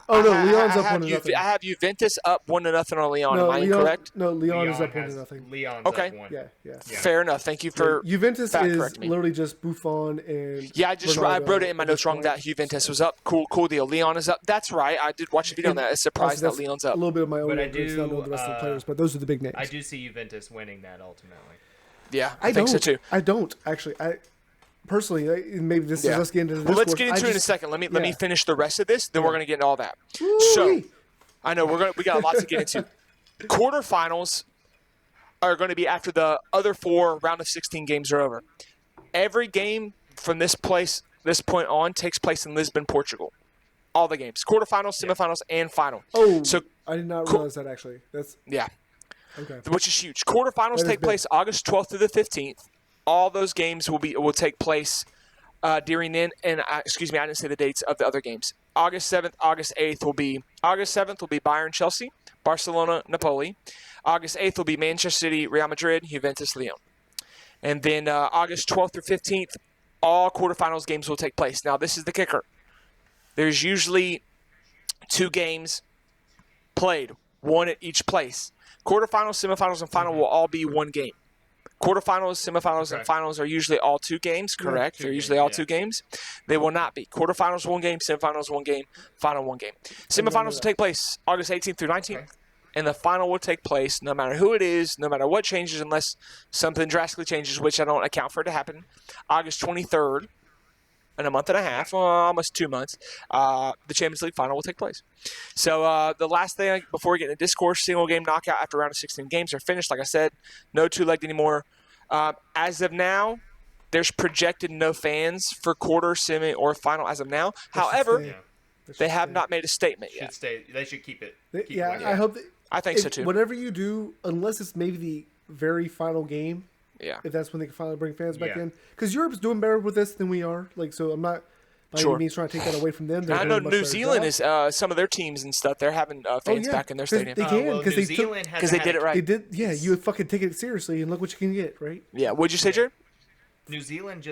Oh, no, Lyon's up 1-0. I have Juventus up 1-0 on Lyon. Am I incorrect? No, Lyon is up 1-0. Lyon's okay. Up 1. Yeah. Fair enough. Thank you for Juventus is correcting me. literally just Buffon and yeah, I wrote it in my notes wrong that Juventus was up. Cool deal. Lyon is up. That's right. I did watch a video on that. I was surprised that Lyon's up. A little bit of my own ignorance, not knowing the rest of the players, but those are the big names. I do see Juventus winning that ultimately. Yeah, I think so too. I don't, actually. Personally, maybe this is us getting into this. Well, let's get into it in a second. Let me finish the rest of this, then we're going to get into all that. Woo-wee. So, I know we got a lot to get into. Quarterfinals are going to be after the other 4 round of 16 games are over. Every game from this point on takes place in Lisbon, Portugal. All the games, quarterfinals, semifinals, and final. Oh, so I did not realize that actually. That's okay, which is huge. Quarterfinals take place August 12th through the 15th. All those games will take place during then, and excuse me, I didn't say the dates of the other games. August 7th, August 8th will be Bayern, Chelsea, Barcelona, Napoli. August 8th will be Manchester City, Real Madrid, Juventus, Lyon. And then August 12th through 15th, all quarterfinals games will take place. Now, this is the kicker. There's usually 2 games played, 1 at each place. Quarterfinals, semifinals, and final will all be 1 game. Quarterfinals, semifinals, and finals are usually all 2 games, correct? They're usually all 2 games. They will not be. Quarterfinals, 1 game. Semifinals, 1 game. Final, 1 game. Semifinals will take place August 18th through 19th. And the final will take place no matter who it is, no matter what changes, unless something drastically changes, which I don't account for it to happen, August 23rd. In a month and a half, almost 2 months, the Champions League final will take place. So the last thing before we get into discourse, single game knockout after round of 16 games are finished. Like I said, no 2-legged anymore. As of now, there's projected no fans for quarter, semi, or final as of now. However, they have not made a statement yet. They should keep it. I hope. I think so too. Whatever you do, unless it's maybe the very final game. Yeah. If that's when they can finally bring fans back in. Because Europe's doing better with this than we are. So I'm not by any means trying to take that away from them. I know New Zealand is some of their teams and stuff. They're having fans back in their stadium. They can because they did it right. They did. Yeah, you would fucking take it seriously and look what you can get, right? Yeah. What'd you say, Jared? New Zealand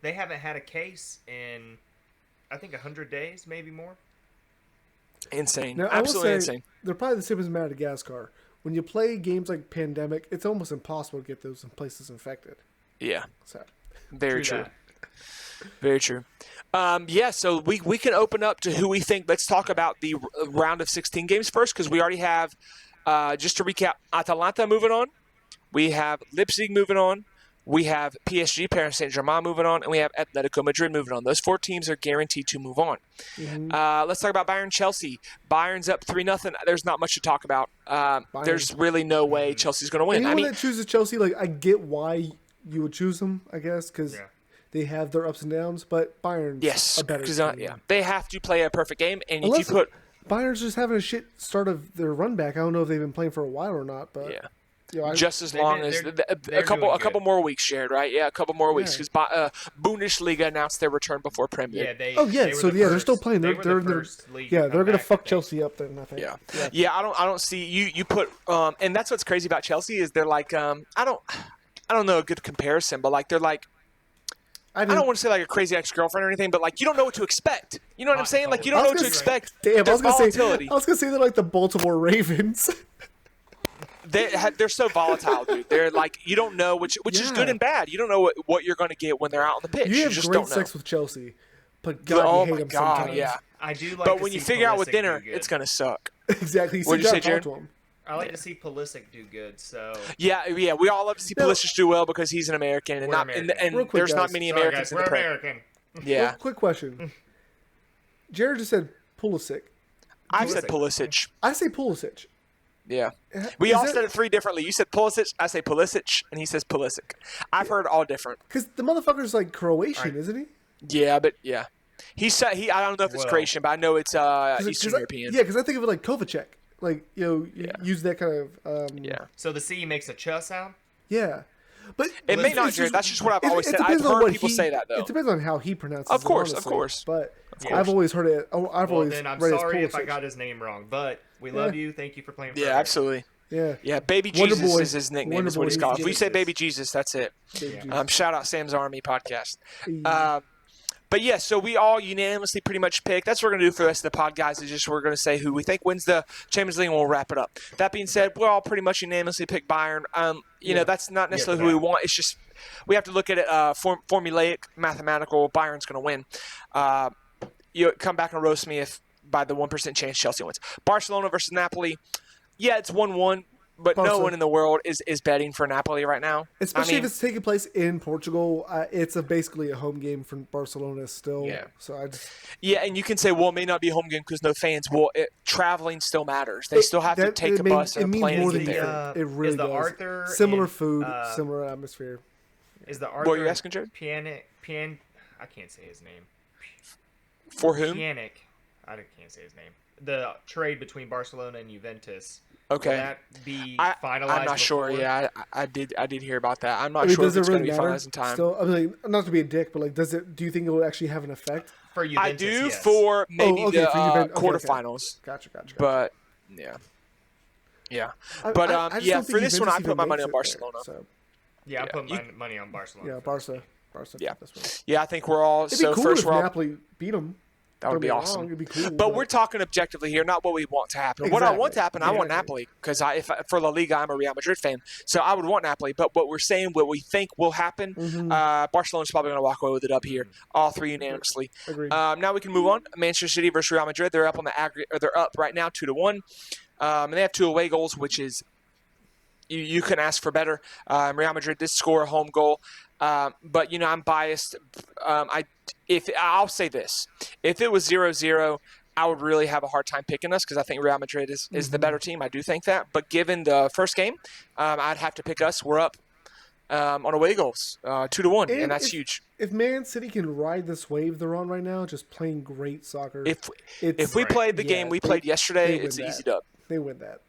they haven't had a case in I think 100 days, maybe more. Insane. Now, Absolutely I will say, insane. they're probably the same as Madagascar. When you play games like Pandemic, it's almost impossible to get those places infected. Yeah. So, Very true. Very true. So we can open up to who we think. Let's talk about the round of 16 games first, because we already have, just to recap, Atalanta moving on. We have Leipzig moving on. We have PSG, Paris Saint-Germain moving on. And we have Atletico Madrid moving on. Those 4 teams are guaranteed to move on. mm-hmm. Let's talk about Bayern-Chelsea. Bayern's up 3-0. There's not much to talk about. There's really no way Chelsea's going to win. Anyone that chooses Chelsea, like, I get why you would choose them, I guess, because they have their ups and downs. But Bayern's a better team. They have to play a perfect game. And if you put Bayern's just having a shit start of their run back. I don't know if they've been playing for a while or not, but just as long as a couple more weeks, Jared, right? Yeah, a couple more weeks, because Bundesliga announced their return before Premier. They're still playing. They're gonna fuck Chelsea up then. I think. Yeah. I don't see you put and that's what's crazy about Chelsea is they're like I don't know a good comparison, but like they're like. I don't want to say like a crazy ex-girlfriend or anything, but like you don't know what to expect. You know what I'm saying? Like you don't know what to expect. Damn, I was gonna say they're like the Baltimore Ravens. They're so volatile, dude. They're like you don't know which is good and bad. You don't know what you're going to get when they're out on the pitch. You have just great don't know. sex with Chelsea, but God, you hate them sometimes. Yeah. I do like. But when you figure out with dinner, it's going to suck. Exactly. What did you say, Jared? I like to see Pulisic do good. So yeah, we all love to see Pulisic do well because he's an American, and there's not many Americans in the Prem. Yeah. Quick question. Jared just said Pulisic. I said Pulisic. I say Pulisic. Yeah. We all said it 3 differently. You said Pulisic, I say Pulisic, and he says Pulisic. I've heard all different. Because the motherfucker's like Croatian, isn't he? Yeah, but yeah. I don't know if it's Croatian, but I know it's Eastern European. Yeah, because I think of it like Kovacic. Like, use that kind of... So the C makes a ch sound? Yeah. But it may not, Jared. That's just what I've always said. I've heard people say that, though. It depends on how he pronounces it. Of course. But I've always heard it. Then I'm sorry if I got his name wrong, but we love you. Thank you for playing. Yeah, absolutely. Yeah. Baby Jesus is his nickname. Is what he's called. If we say Baby Jesus, that's it. Shout out Sam's Army podcast. But yeah, so we all unanimously pretty much picked. That's what we're going to do for the rest of the pod, guys. Is just we're going to say who we think wins the Champions League, and we'll wrap it up. That being said, we're all pretty much unanimously picked Bayern. That's not necessarily who we want. It's just we have to look at it formulaic, mathematical. Bayern's going to win. You come back and roast me if by the 1% chance Chelsea wins. Barcelona versus Napoli. Yeah, it's 1-1. But no one in the world is betting for Napoli right now. Especially if it's taking place in Portugal. It's basically a home game for Barcelona still. Yeah. So and you can say, well, it may not be a home game because no fans. Well, traveling still matters. They still have to take a bus and a plane to get there. It really does. Arthur similar food, similar atmosphere. Is the Arthur what are you asking, Jared? I can't say his name. For whom? Pjanic. I can't say his name. The trade between Barcelona and Juventus. Okay. Will that be finalized? I'm not sure. Yeah, I did hear about that. I'm not sure if it's going to be finalized in time. Still, not to be a dick, but do you think it will actually have an effect? For Juventus, I do yes. for maybe the quarterfinals. Gotcha. But yeah. For this one, I put my money on Barcelona. Yeah, I put my money on Barcelona. Yeah, Barca. Yeah, I think we're all. It'd be cool if Napoli beat them. That would be awesome. It'd be cool, but we're talking objectively here, not what we want to happen. Exactly. What I want to happen, I want Napoli because for La Liga, I'm a Real Madrid fan, so I would want Napoli. But what we're saying, what we think will happen, Barcelona's probably going to walk away with it up here, all 3 unanimously. Now we can move on. Manchester City versus Real Madrid. They're up on the aggregate, or they're up right now 2-1, and they have 2 away goals, which is you can ask for better. Real Madrid did score a home goal. But I'm biased. I'll say this: if it was 0-0, I would really have a hard time picking us because I think Real Madrid is the better team. I do think that. But given the first game, I'd have to pick us. We're up on away goals, 2-1, and that's huge. If Man City can ride this wave they're on right now, just playing great soccer. If we played the game we played yesterday, it's an easy dub. They win that.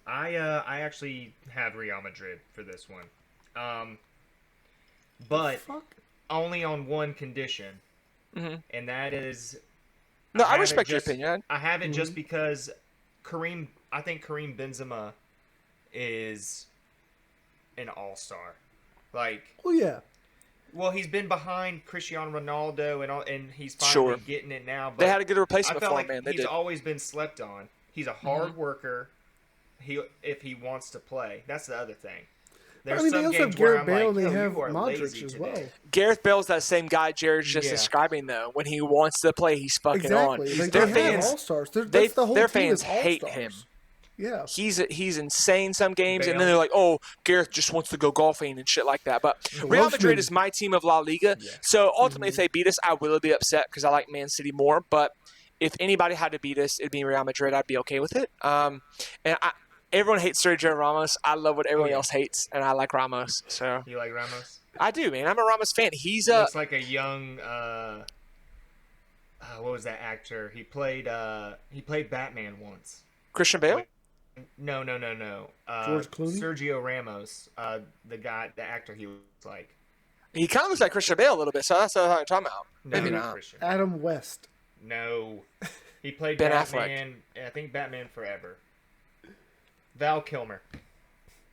I actually have Real Madrid for this one. But only on one condition, and that is. No, I respect your opinion. I have it just because I think Karim Benzema is an all-star. Like, well, yeah. Well, he's been behind Cristiano Ronaldo and he's finally getting it now. But they had a good replacement for him, like man. He's always been slept on. He's a hard worker. If he wants to play, that's the other thing. There's they also have Gareth Bale and they have Modric as well. Gareth Bale's that same guy Jared's just describing, though. When he wants to play, he's fucking on. Like, their fans, all-stars. Their fans hate him. Yeah, he's insane some games, and then they're like, "Oh, Gareth just wants to go golfing and shit like that." But Real Madrid is my team of La Liga, so ultimately, if they beat us, I will be upset because I like Man City more. But if anybody had to beat us, it'd be Real Madrid. I'd be okay with it. Everyone hates Sergio Ramos. I love what everyone else hates, and I like Ramos. So you like Ramos? I do, man. I'm a Ramos fan. He looks like a young. What was that actor? He played Batman once. Christian Bale? No. George Clooney? Sergio Ramos, the actor he looks like. He kind of looks like Christian Bale a little bit, so that's what I'm talking about. No, maybe not. Christian. Adam West. No. He played Ben Batman, I think Batman Forever. Val Kilmer.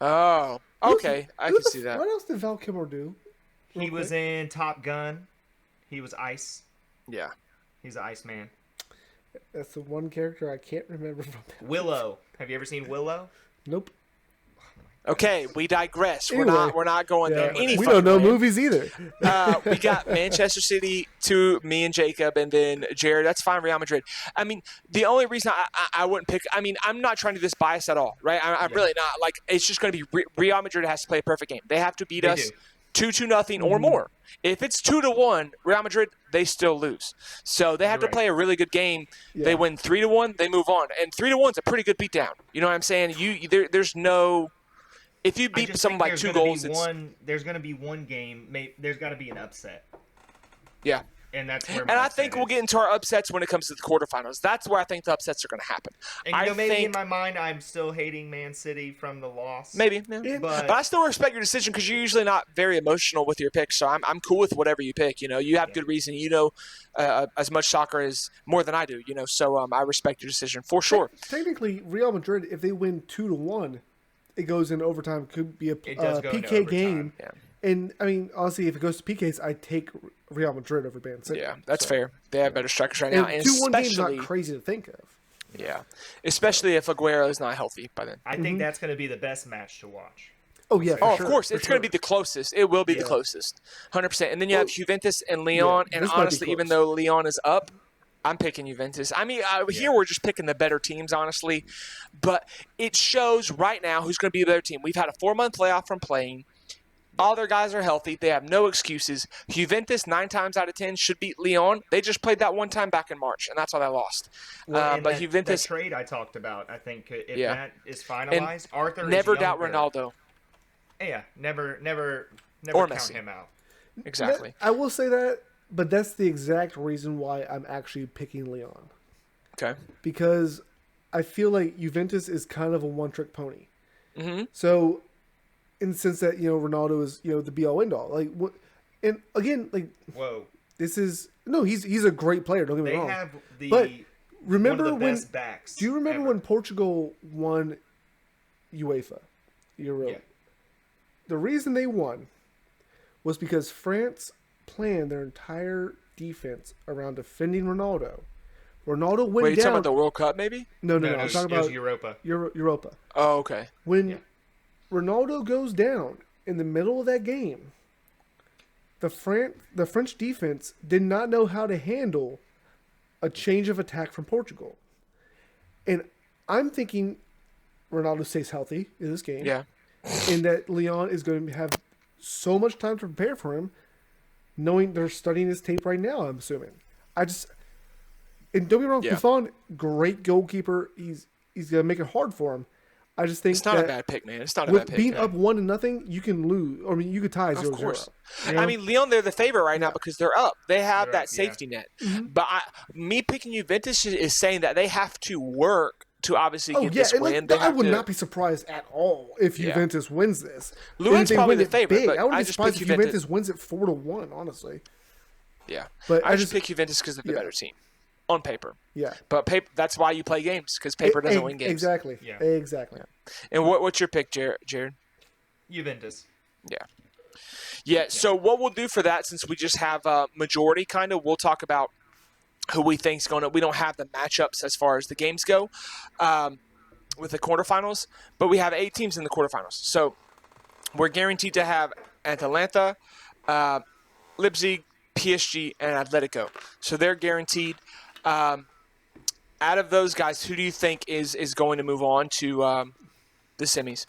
Oh, okay. I can see that. What else did Val Kilmer do? He was in Top Gun. He was Ice. Yeah. He's the Ice Man. That's the one character I can't remember from that. Willow. Have you ever seen Willow? Nope. Okay, we digress. Anyway, we're not going there. We don't know movies either. We got Manchester City to me and Jacob, and then Jared. That's fine. Real Madrid. I mean, the only reason I wouldn't pick. I mean, I'm not trying to do this bias at all, right? I'm really not. Like, it's just going to be Real Madrid has to play a perfect game. They have to beat us 2-0 or more. If it's 2-1, Real Madrid, they still lose. So they have to play a really good game. Yeah. They win 3-1, they move on, and 3-1 is a pretty good beatdown. You know what I'm saying? There's no. If you beat someone by 2 goals, there's going to be one game. There's got to be an upset. Yeah. And that's where. And I think we'll get into our upsets when it comes to the quarterfinals. That's where I think the upsets are going to happen. And maybe in my mind, I'm still hating Man City from the loss. Maybe, yeah. But I still respect your decision because you're usually not very emotional with your picks. So I'm cool with whatever you pick. You know, you have good reason. You know, as much soccer as more than I do. You know, so I respect your decision for sure. Technically, Real Madrid, if they win 2-1. It goes in overtime. Could be a PK game. Yeah. And, I mean, honestly, if it goes to PKs, I take Real Madrid over Man City. Yeah, that's fair. They have better strikers right now. And 2-1 game's not crazy to think of. Yeah. Especially if Aguero is not healthy by then. I think that's going to be the best match to watch. Oh, yeah, of course. It's going to be the closest. It will be the closest. 100%. And then you have Juventus and Leon. And honestly, even though Leon is up, I'm picking Juventus. I mean, here we're just picking the better teams, honestly. But it shows right now who's going to be the better team. We've had a 4-month layoff from playing. All their guys are healthy. They have no excuses. Juventus, 9 times out of 10, should beat Leon. They just played that one time back in March, and that's why they lost. But Juventus. That trade I talked about, I think, if that is finalized, and Arthur never is doubt Ronaldo. Yeah, never or count Messi. him out. Exactly. I will say that. But that's the exact reason why I'm actually picking Leon. Okay. Because I feel like Juventus is kind of a one-trick pony. Mm-hmm. So, in the sense that, Ronaldo is, the be-all, end-all. Like, what? And again, like, whoa, this is he's a great player. Don't get me wrong. They have but remember one of the when? Best backs do you remember ever. when Portugal won UEFA Euro? Yeah. The reason they won was because France planned their entire defense around defending Ronaldo. Ronaldo went down. Wait, you talking about the World Cup, maybe? No. I'm talking about Europa. Europa. Oh, okay. When Ronaldo goes down in the middle of that game, the French defense did not know how to handle a change of attack from Portugal. And I'm thinking Ronaldo stays healthy in this game. Yeah. And that Leon is going to have so much time to prepare for him, knowing they're studying his tape right now, I'm assuming. And don't get me wrong, Buffon, great goalkeeper. He's going to make it hard for him. I just think it's not a bad pick, man. It's not a bad pick. Being up 1-0, you can lose. I mean, you could tie 0-0. Of course. I mean, Leon, they're the favorite right now because they're up. They have that safety net. Mm-hmm. But me picking Juventus is saying that they have to work to obviously get this win. I would not be surprised at all if Juventus wins this. Luan's probably the favorite, but I wouldn't be surprised if Juventus wins it 4-1, honestly. Yeah. But I just pick Juventus because they're the better team. On paper. Yeah. But that's why you play games, because paper doesn't win games. Exactly. Yeah. Exactly. Yeah. And what's your pick, Jared? Juventus. Yeah. Yeah, so what we'll do for that, since we just have a majority kind of, we'll talk about who we think's going to – we don't have the matchups as far as the games go with the quarterfinals, but we have 8 teams in the quarterfinals. So we're guaranteed to have Atalanta, Leipzig, PSG, and Atletico. So they're guaranteed. Out of those guys, who do you think is going to move on to the semis?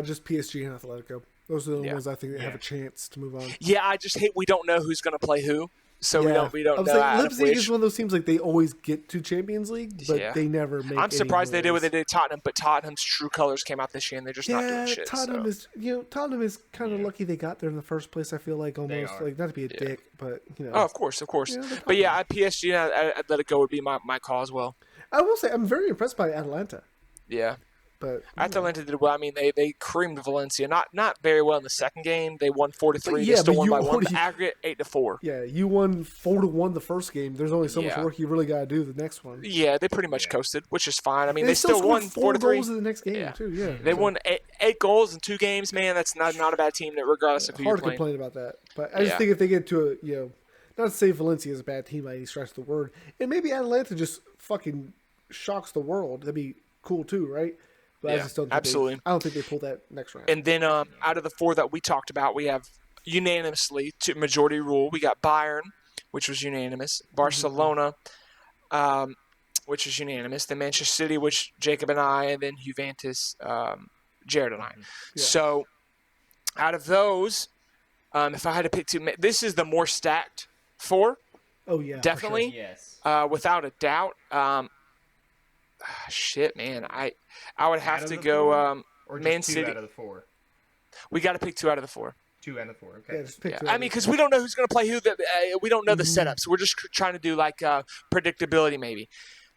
Just PSG and Atletico. Those are the ones I think that have a chance to move on. Yeah, I just hate we don't know who's going to play who. So we don't know. Leipzig is one of those teams like they always get to Champions League, but they never make. I'm surprised they did what they did at Tottenham, but Tottenham's true colors came out this year, and they're just not doing shit. Tottenham is kind of lucky they got there in the first place. I feel like almost like not to be a dick, but Oh, of course. But yeah, PSG and Atletico would be my call as well. I will say I'm very impressed by Atalanta. Yeah. But Atalanta did well. I mean, they creamed Valencia. Not very well in the second game. They won 4-3. They still won by 1. Aggregate 8-4. Yeah, you won 4-1 the first game. There's only so much work you really got to do the next one. Yeah, they pretty much coasted, which is fine. I mean, they still won 4-3. Goals in the next game too. Yeah, they won 8 goals in 2 games. Man, that's not a bad team. That regardless of who you're playing. Hard to complain about that. But I just think if they get to not to say Valencia is a bad team by any stretch of the word, and maybe Atalanta just fucking shocks the world. That'd be cool too, right? But I just don't think absolutely. I don't think they pull that next round. And then out of the 4 that we talked about, we have unanimously to majority rule. We got Bayern, which was unanimous. Barcelona, which was unanimous. Then Manchester City, which Jacob and I, and then Juventus, Jared and I. Yeah. So out of those, if I had to pick 2, this is the more stacked 4. Oh yeah, definitely. Sure. Yes. Without a doubt. Shit, man. I would have to go or Man just 2 City. out of the 4. We got to pick 2 out of the 4. 2 out of the 4. Okay. Yeah, just pick 2 I mean, because we don't know who's going to play who. We don't know the setups. We're just trying to do like predictability, maybe.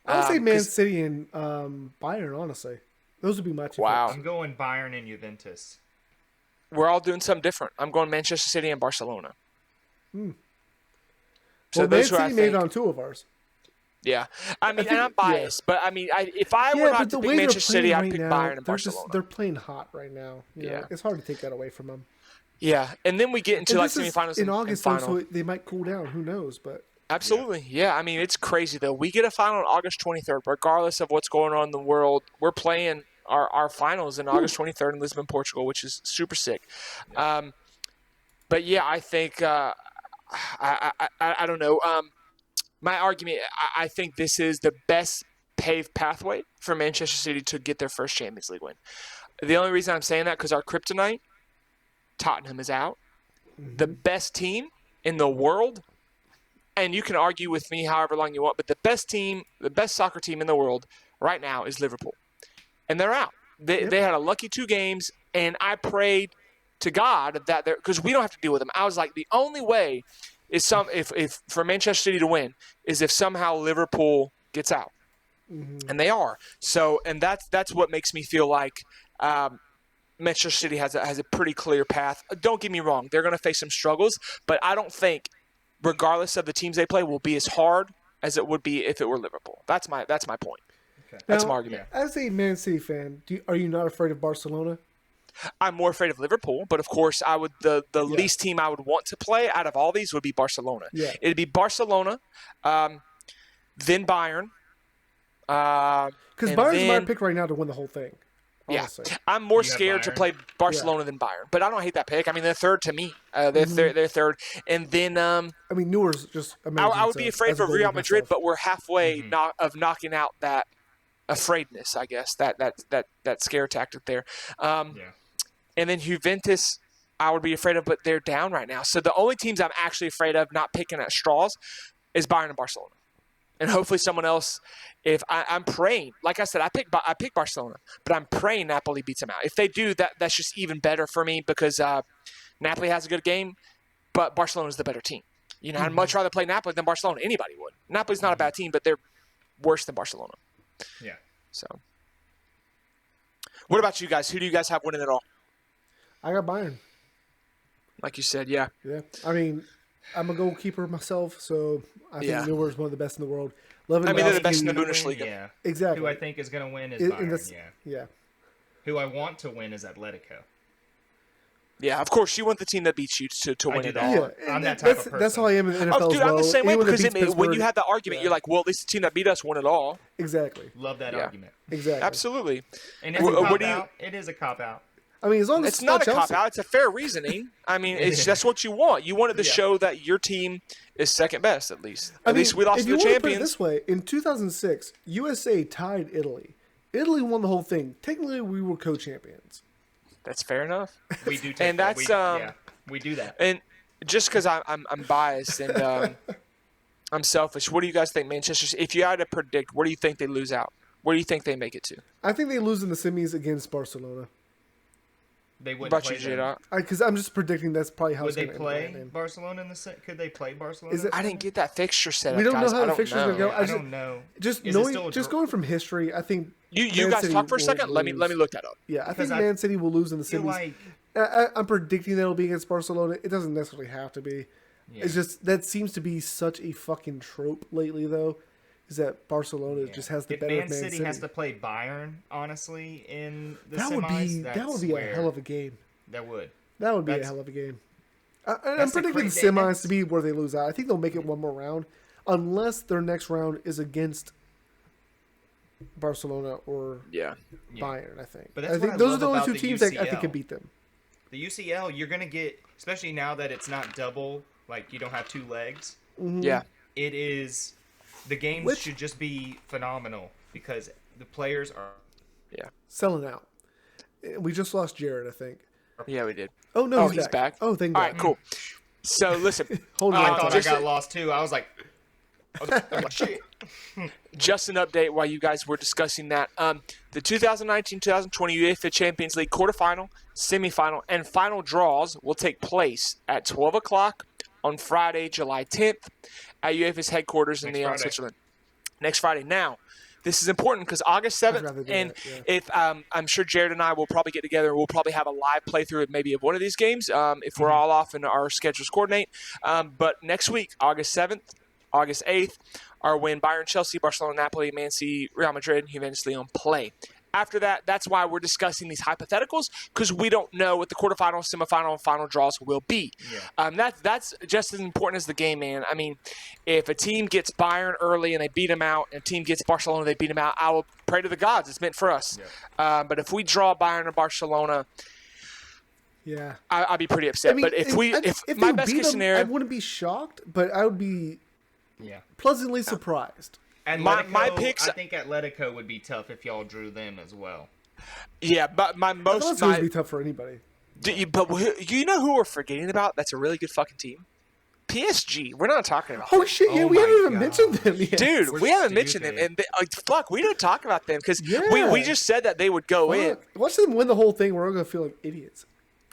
I would say Man City and Bayern. Honestly, those would be my 2 Wow. picks. I'm going Bayern and Juventus. We're all doing something different. I'm going Manchester City and Barcelona. So Man City made it on 2 of ours. Yeah, I mean, and I'm biased, but I mean, if I were not to pick Manchester City, I'd pick Bayern and Barcelona. They're playing hot right now. It's hard to take that away from them. Yeah, and then we get into like semifinals in August, and final. So they might cool down. Who knows? But absolutely, yeah. I mean, it's crazy though. We get a final on August 23rd, regardless of what's going on in the world. We're playing our finals in August 23rd in Lisbon, Portugal, which is super sick. But yeah, I think I don't know. My argument, I think this is the best paved pathway for Manchester City to get their first Champions League win. The only reason I'm saying that because our kryptonite, Tottenham, is out. The best team in the world, and you can argue with me however long you want, but the best soccer team in the world right now is Liverpool. And they're out. They had a lucky 2 games, and I prayed to God that because we don't have to deal with them. I was like, the only way is if for Manchester City to win is if somehow Liverpool gets out, and they are. So, and that's what makes me feel like Manchester City has a pretty clear path. Don't get me wrong; they're going to face some struggles, but I don't think, regardless of the teams they play, will be as hard as it would be if it were Liverpool. That's my point. Okay. That's my argument. As a Man City fan, are you not afraid of Barcelona? I'm more afraid of Liverpool, but of course, I would the least team I would want to play out of all these would be Barcelona. Yeah. It'd be Barcelona, then Bayern. Because Bayern's my pick right now to win the whole thing. Honestly. Yeah, I'm more scared to play Barcelona than Bayern, but I don't hate that pick. I mean, they're third to me. They're third, and then I mean, Neuer's just amazing. I would be afraid for Real Madrid, but we're halfway of knocking out that afraidness, I guess, that scare tactic there. And then Juventus, I would be afraid of, but they're down right now. So the only teams I'm actually afraid of not picking at straws is Bayern and Barcelona. And hopefully someone else, if I'm praying, like I said, I pick Barcelona, but I'm praying Napoli beats them out. If they do, that's just even better for me because Napoli has a good game, but Barcelona's the better team. You know, I'd much rather play Napoli than Barcelona. Anybody would. Napoli's not a bad team, but they're worse than Barcelona. Yeah. So, what about you guys? Who do you guys have winning it all? I got Bayern. Like you said, yeah. Yeah. I mean, I'm a goalkeeper myself, so I think Neuer's one of the best in the world. I mean, they're the best in the Bundesliga. Yeah. Exactly. Who I think is going to win is Bayern, Yeah. Who I want to win is Atletico. Yeah, of course you want the team that beats you to win it all. Yeah, I'm that type of person. That's how I am in the NFL dude, as well. I'm the same way Anyone that because beats when you Pittsburgh- have the argument, you're like, well, at least the team that beat us won it all. Exactly. Love that argument. Exactly. Absolutely. And it's a cop-out. It is a cop-out. I mean, as long as It's not a Chelsea. cop-out. It's a fair reasoning. I mean, that's what you want. You wanted to show that your team is second best, at least. At least we lost if to you the want to put it champions. this way, in 2006, USA tied Italy. Italy won the whole thing. Technically, we were co-champions. That's fair enough. We do take And that. that's We do that. And just because I'm biased and I'm selfish, what do you guys think, Manchester? If you had to predict, where do you think they lose out? Where do you think they make it to? I think they lose in the semis against Barcelona. They wouldn't About play you, them. J-Dot? Because I'm just predicting that's probably how Would it's they going to play end. Barcelona in the set? Could they play Barcelona? Is it- I didn't get that fixture set up, We don't guys. know how I the don't fixture's know. going to go. I don't know. Just Is it knowing, still a just draw? going from history, I think You Man guys City talk for a will second. Let me lose. look that up. Yeah, I Because think Man City will lose in the feel semis. like I'm predicting that it'll be against Barcelona. It doesn't necessarily have to be. Yeah. It's just that seems to be such a fucking trope lately, though, is that Barcelona just has the if better Man of Man City City. has to play Bayern, honestly, in the that semis, would be a hell of a game. That would. That would be a That's- hell of a game. I'm that's the predicting the crazy- semis to be where they lose out. I think they'll make it one more round, unless their next round is against Barcelona or Yeah. Bayern. I think. But I that's think what I those are love the only about two the teams that I think UCL. can beat them. The UCL, you're gonna get, especially now that it's not double, like you don't have two legs. Yeah. It is. The games should just be phenomenal because the players are. Selling out. We just lost Jared, I think. Yeah, we did. Oh no, He's back. Oh, thank All God. right, cool. So listen, Hold I on. thought just I got lost too. I was like, shit. just an update while you guys were discussing that. The 2019-2020 UEFA Champions League quarterfinal, semifinal, and final draws will take place at 12 o'clock on Friday, July 10th, at UEFA's headquarters in Next Lyon, Friday. Switzerland. Next Friday. Now, this is important because August rather 7th, do and that, yeah. if I'm sure Jared and I will probably get together and we'll probably have a live playthrough of maybe of one of these games if we're all off and our schedules coordinate. But next week, August 7th, August 8th, are when Bayern, Chelsea, Barcelona, Napoli, Man City, Real Madrid, and Juventus Lyon play. After that, that's why we're discussing these hypotheticals, because we don't know what the quarterfinal, semifinal, and final draws will be. Yeah. That's just as important as the game, man. I mean, if a team gets Bayern early and they beat them out, and a team gets Barcelona, they beat them out, I will pray to the gods. It's meant for us. Yeah. But if we draw Bayern or Barcelona, Yeah. I'll be pretty upset. But if my they best beat case them, scenario, I wouldn't be shocked, but I would be Yeah. pleasantly surprised. My picks- I think Atletico would be tough if y'all drew them as well. yeah, but my I thought most. it's going to be tough for anybody. You know who we're forgetting about? That's a really good fucking team. PSG. We're not talking about. Oh shit! Yeah, Oh we my haven't even God. mentioned them yet. Dude, We're we haven't mentioned them, stupid. and fuck, we didn't talk about them because Yeah. we just said that they would go in. Fuck. Watch them win the whole thing. We're all going to feel like idiots.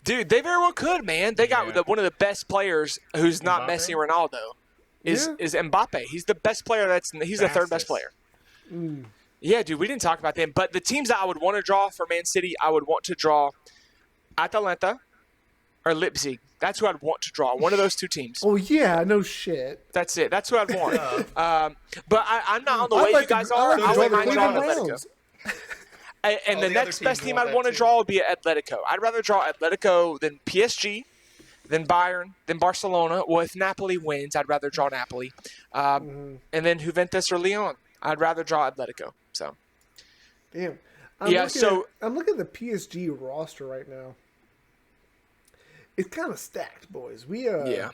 Dude, they very well could, man. They got Yeah. one of the best players who's not Mbappe? Messi or Ronaldo. Is Mbappe. He's the best player. He's the third best Fastest. player. Yeah, dude, we didn't talk about them. But the teams that I would want to draw for Man City, I would want to draw Atalanta or Leipzig. That's who I'd want to draw. One of those two teams. Oh yeah, no shit. That's it. That's who I'd want. But I'm not on the way I'd like you to- guys I'd are. like to I draw wouldn't the mind drawing Cleveland Atletico. Browns. And All the the next other best teams team want I'd that want to too. draw would be Atletico. I'd rather draw Atletico than PSG, than Bayern, than Barcelona. Well, if Napoli wins, I'd rather draw Napoli. And then Juventus or Lyon. I'd rather draw Atletico. So Damn. I'm looking at the PSG roster right now. It's kind of stacked, boys. Yeah.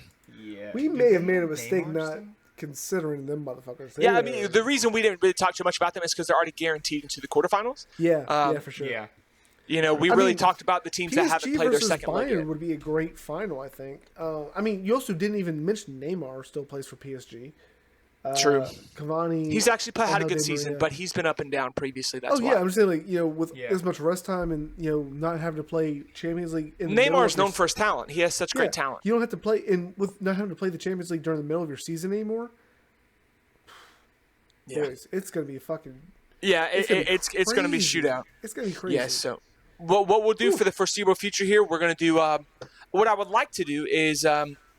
We Do may have they made a have mistake Neymar not still? considering them motherfuckers. yeah, I mean the reason we didn't really talk too much about them is because they're already guaranteed into the quarterfinals. yeah, for sure. Yeah. You know, we I really mean, talked about the teams that haven't PSG played their versus second leg Bayern yet. would be a great final, I think. I mean, you also didn't even mention Neymar still plays for PSG. True. Cavani. He's actually had a Angel good Di season, Maria. but he's been up and down previously. That's Oh why. yeah, I'm just saying, like, with Yeah. as much rest time and not having to play Champions League. In the middle Neymar's of your known for his talent. He has such great talent. You don't have to play with not having to play the Champions League during the middle of your season anymore. Yeah. Boys, it's gonna be fucking. Yeah, It's going to be crazy. shootout. It's gonna be crazy. Yes. So, what we'll do for the foreseeable future here, we're going to do. What I would like to do is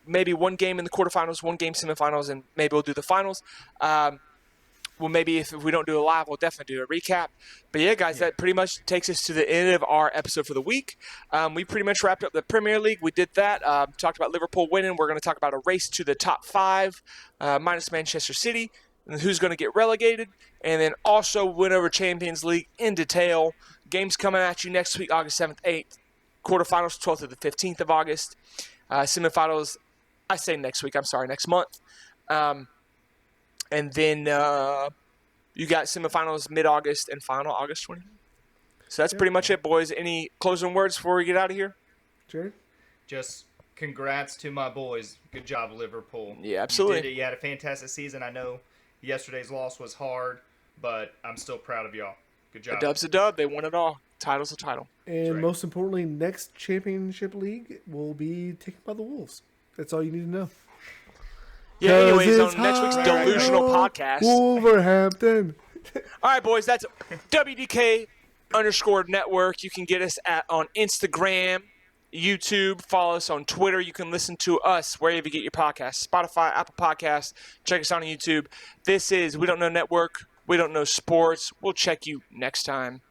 maybe one game in the quarterfinals, one game semifinals, and maybe we'll do the finals. well, maybe if we don't do a live, we'll definitely do a recap. But yeah, guys, that pretty much takes us to the end of our episode for the week. We pretty much wrapped up the Premier League. We did that. Talked about Liverpool winning. We're going to talk about a race to the top 5, minus Manchester City, and who's going to get relegated. And then also win over Champions League in detail. Games coming at you next week, August 7th, 8th. Quarterfinals, 12th to the 15th of August. Semifinals, I say next week. I'm sorry, next month. And then you got semifinals mid-August and final August 20th. So that's pretty much it, boys. Any closing words before we get out of here? Jared? Just congrats to my boys. Good job, Liverpool. Yeah, absolutely. You did it. You had a fantastic season. I know yesterday's loss was hard, but I'm still proud of y'all. Good job. A dub's a dub. They won it all. Title's a title. And right. most importantly, next championship league will be taken by the Wolves. That's all you need to know. Yeah, anyways, on next week's Delusional Podcast. Wolverhampton. All right, boys, that's WDK_network. You can get us on Instagram, YouTube. Follow us on Twitter. You can listen to us wherever you get your podcasts. Spotify, Apple Podcasts. Check us out on YouTube. This is We Don't Know Network. We Don't Know Sports. We'll check you next time.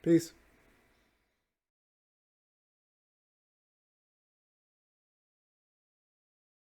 Peace.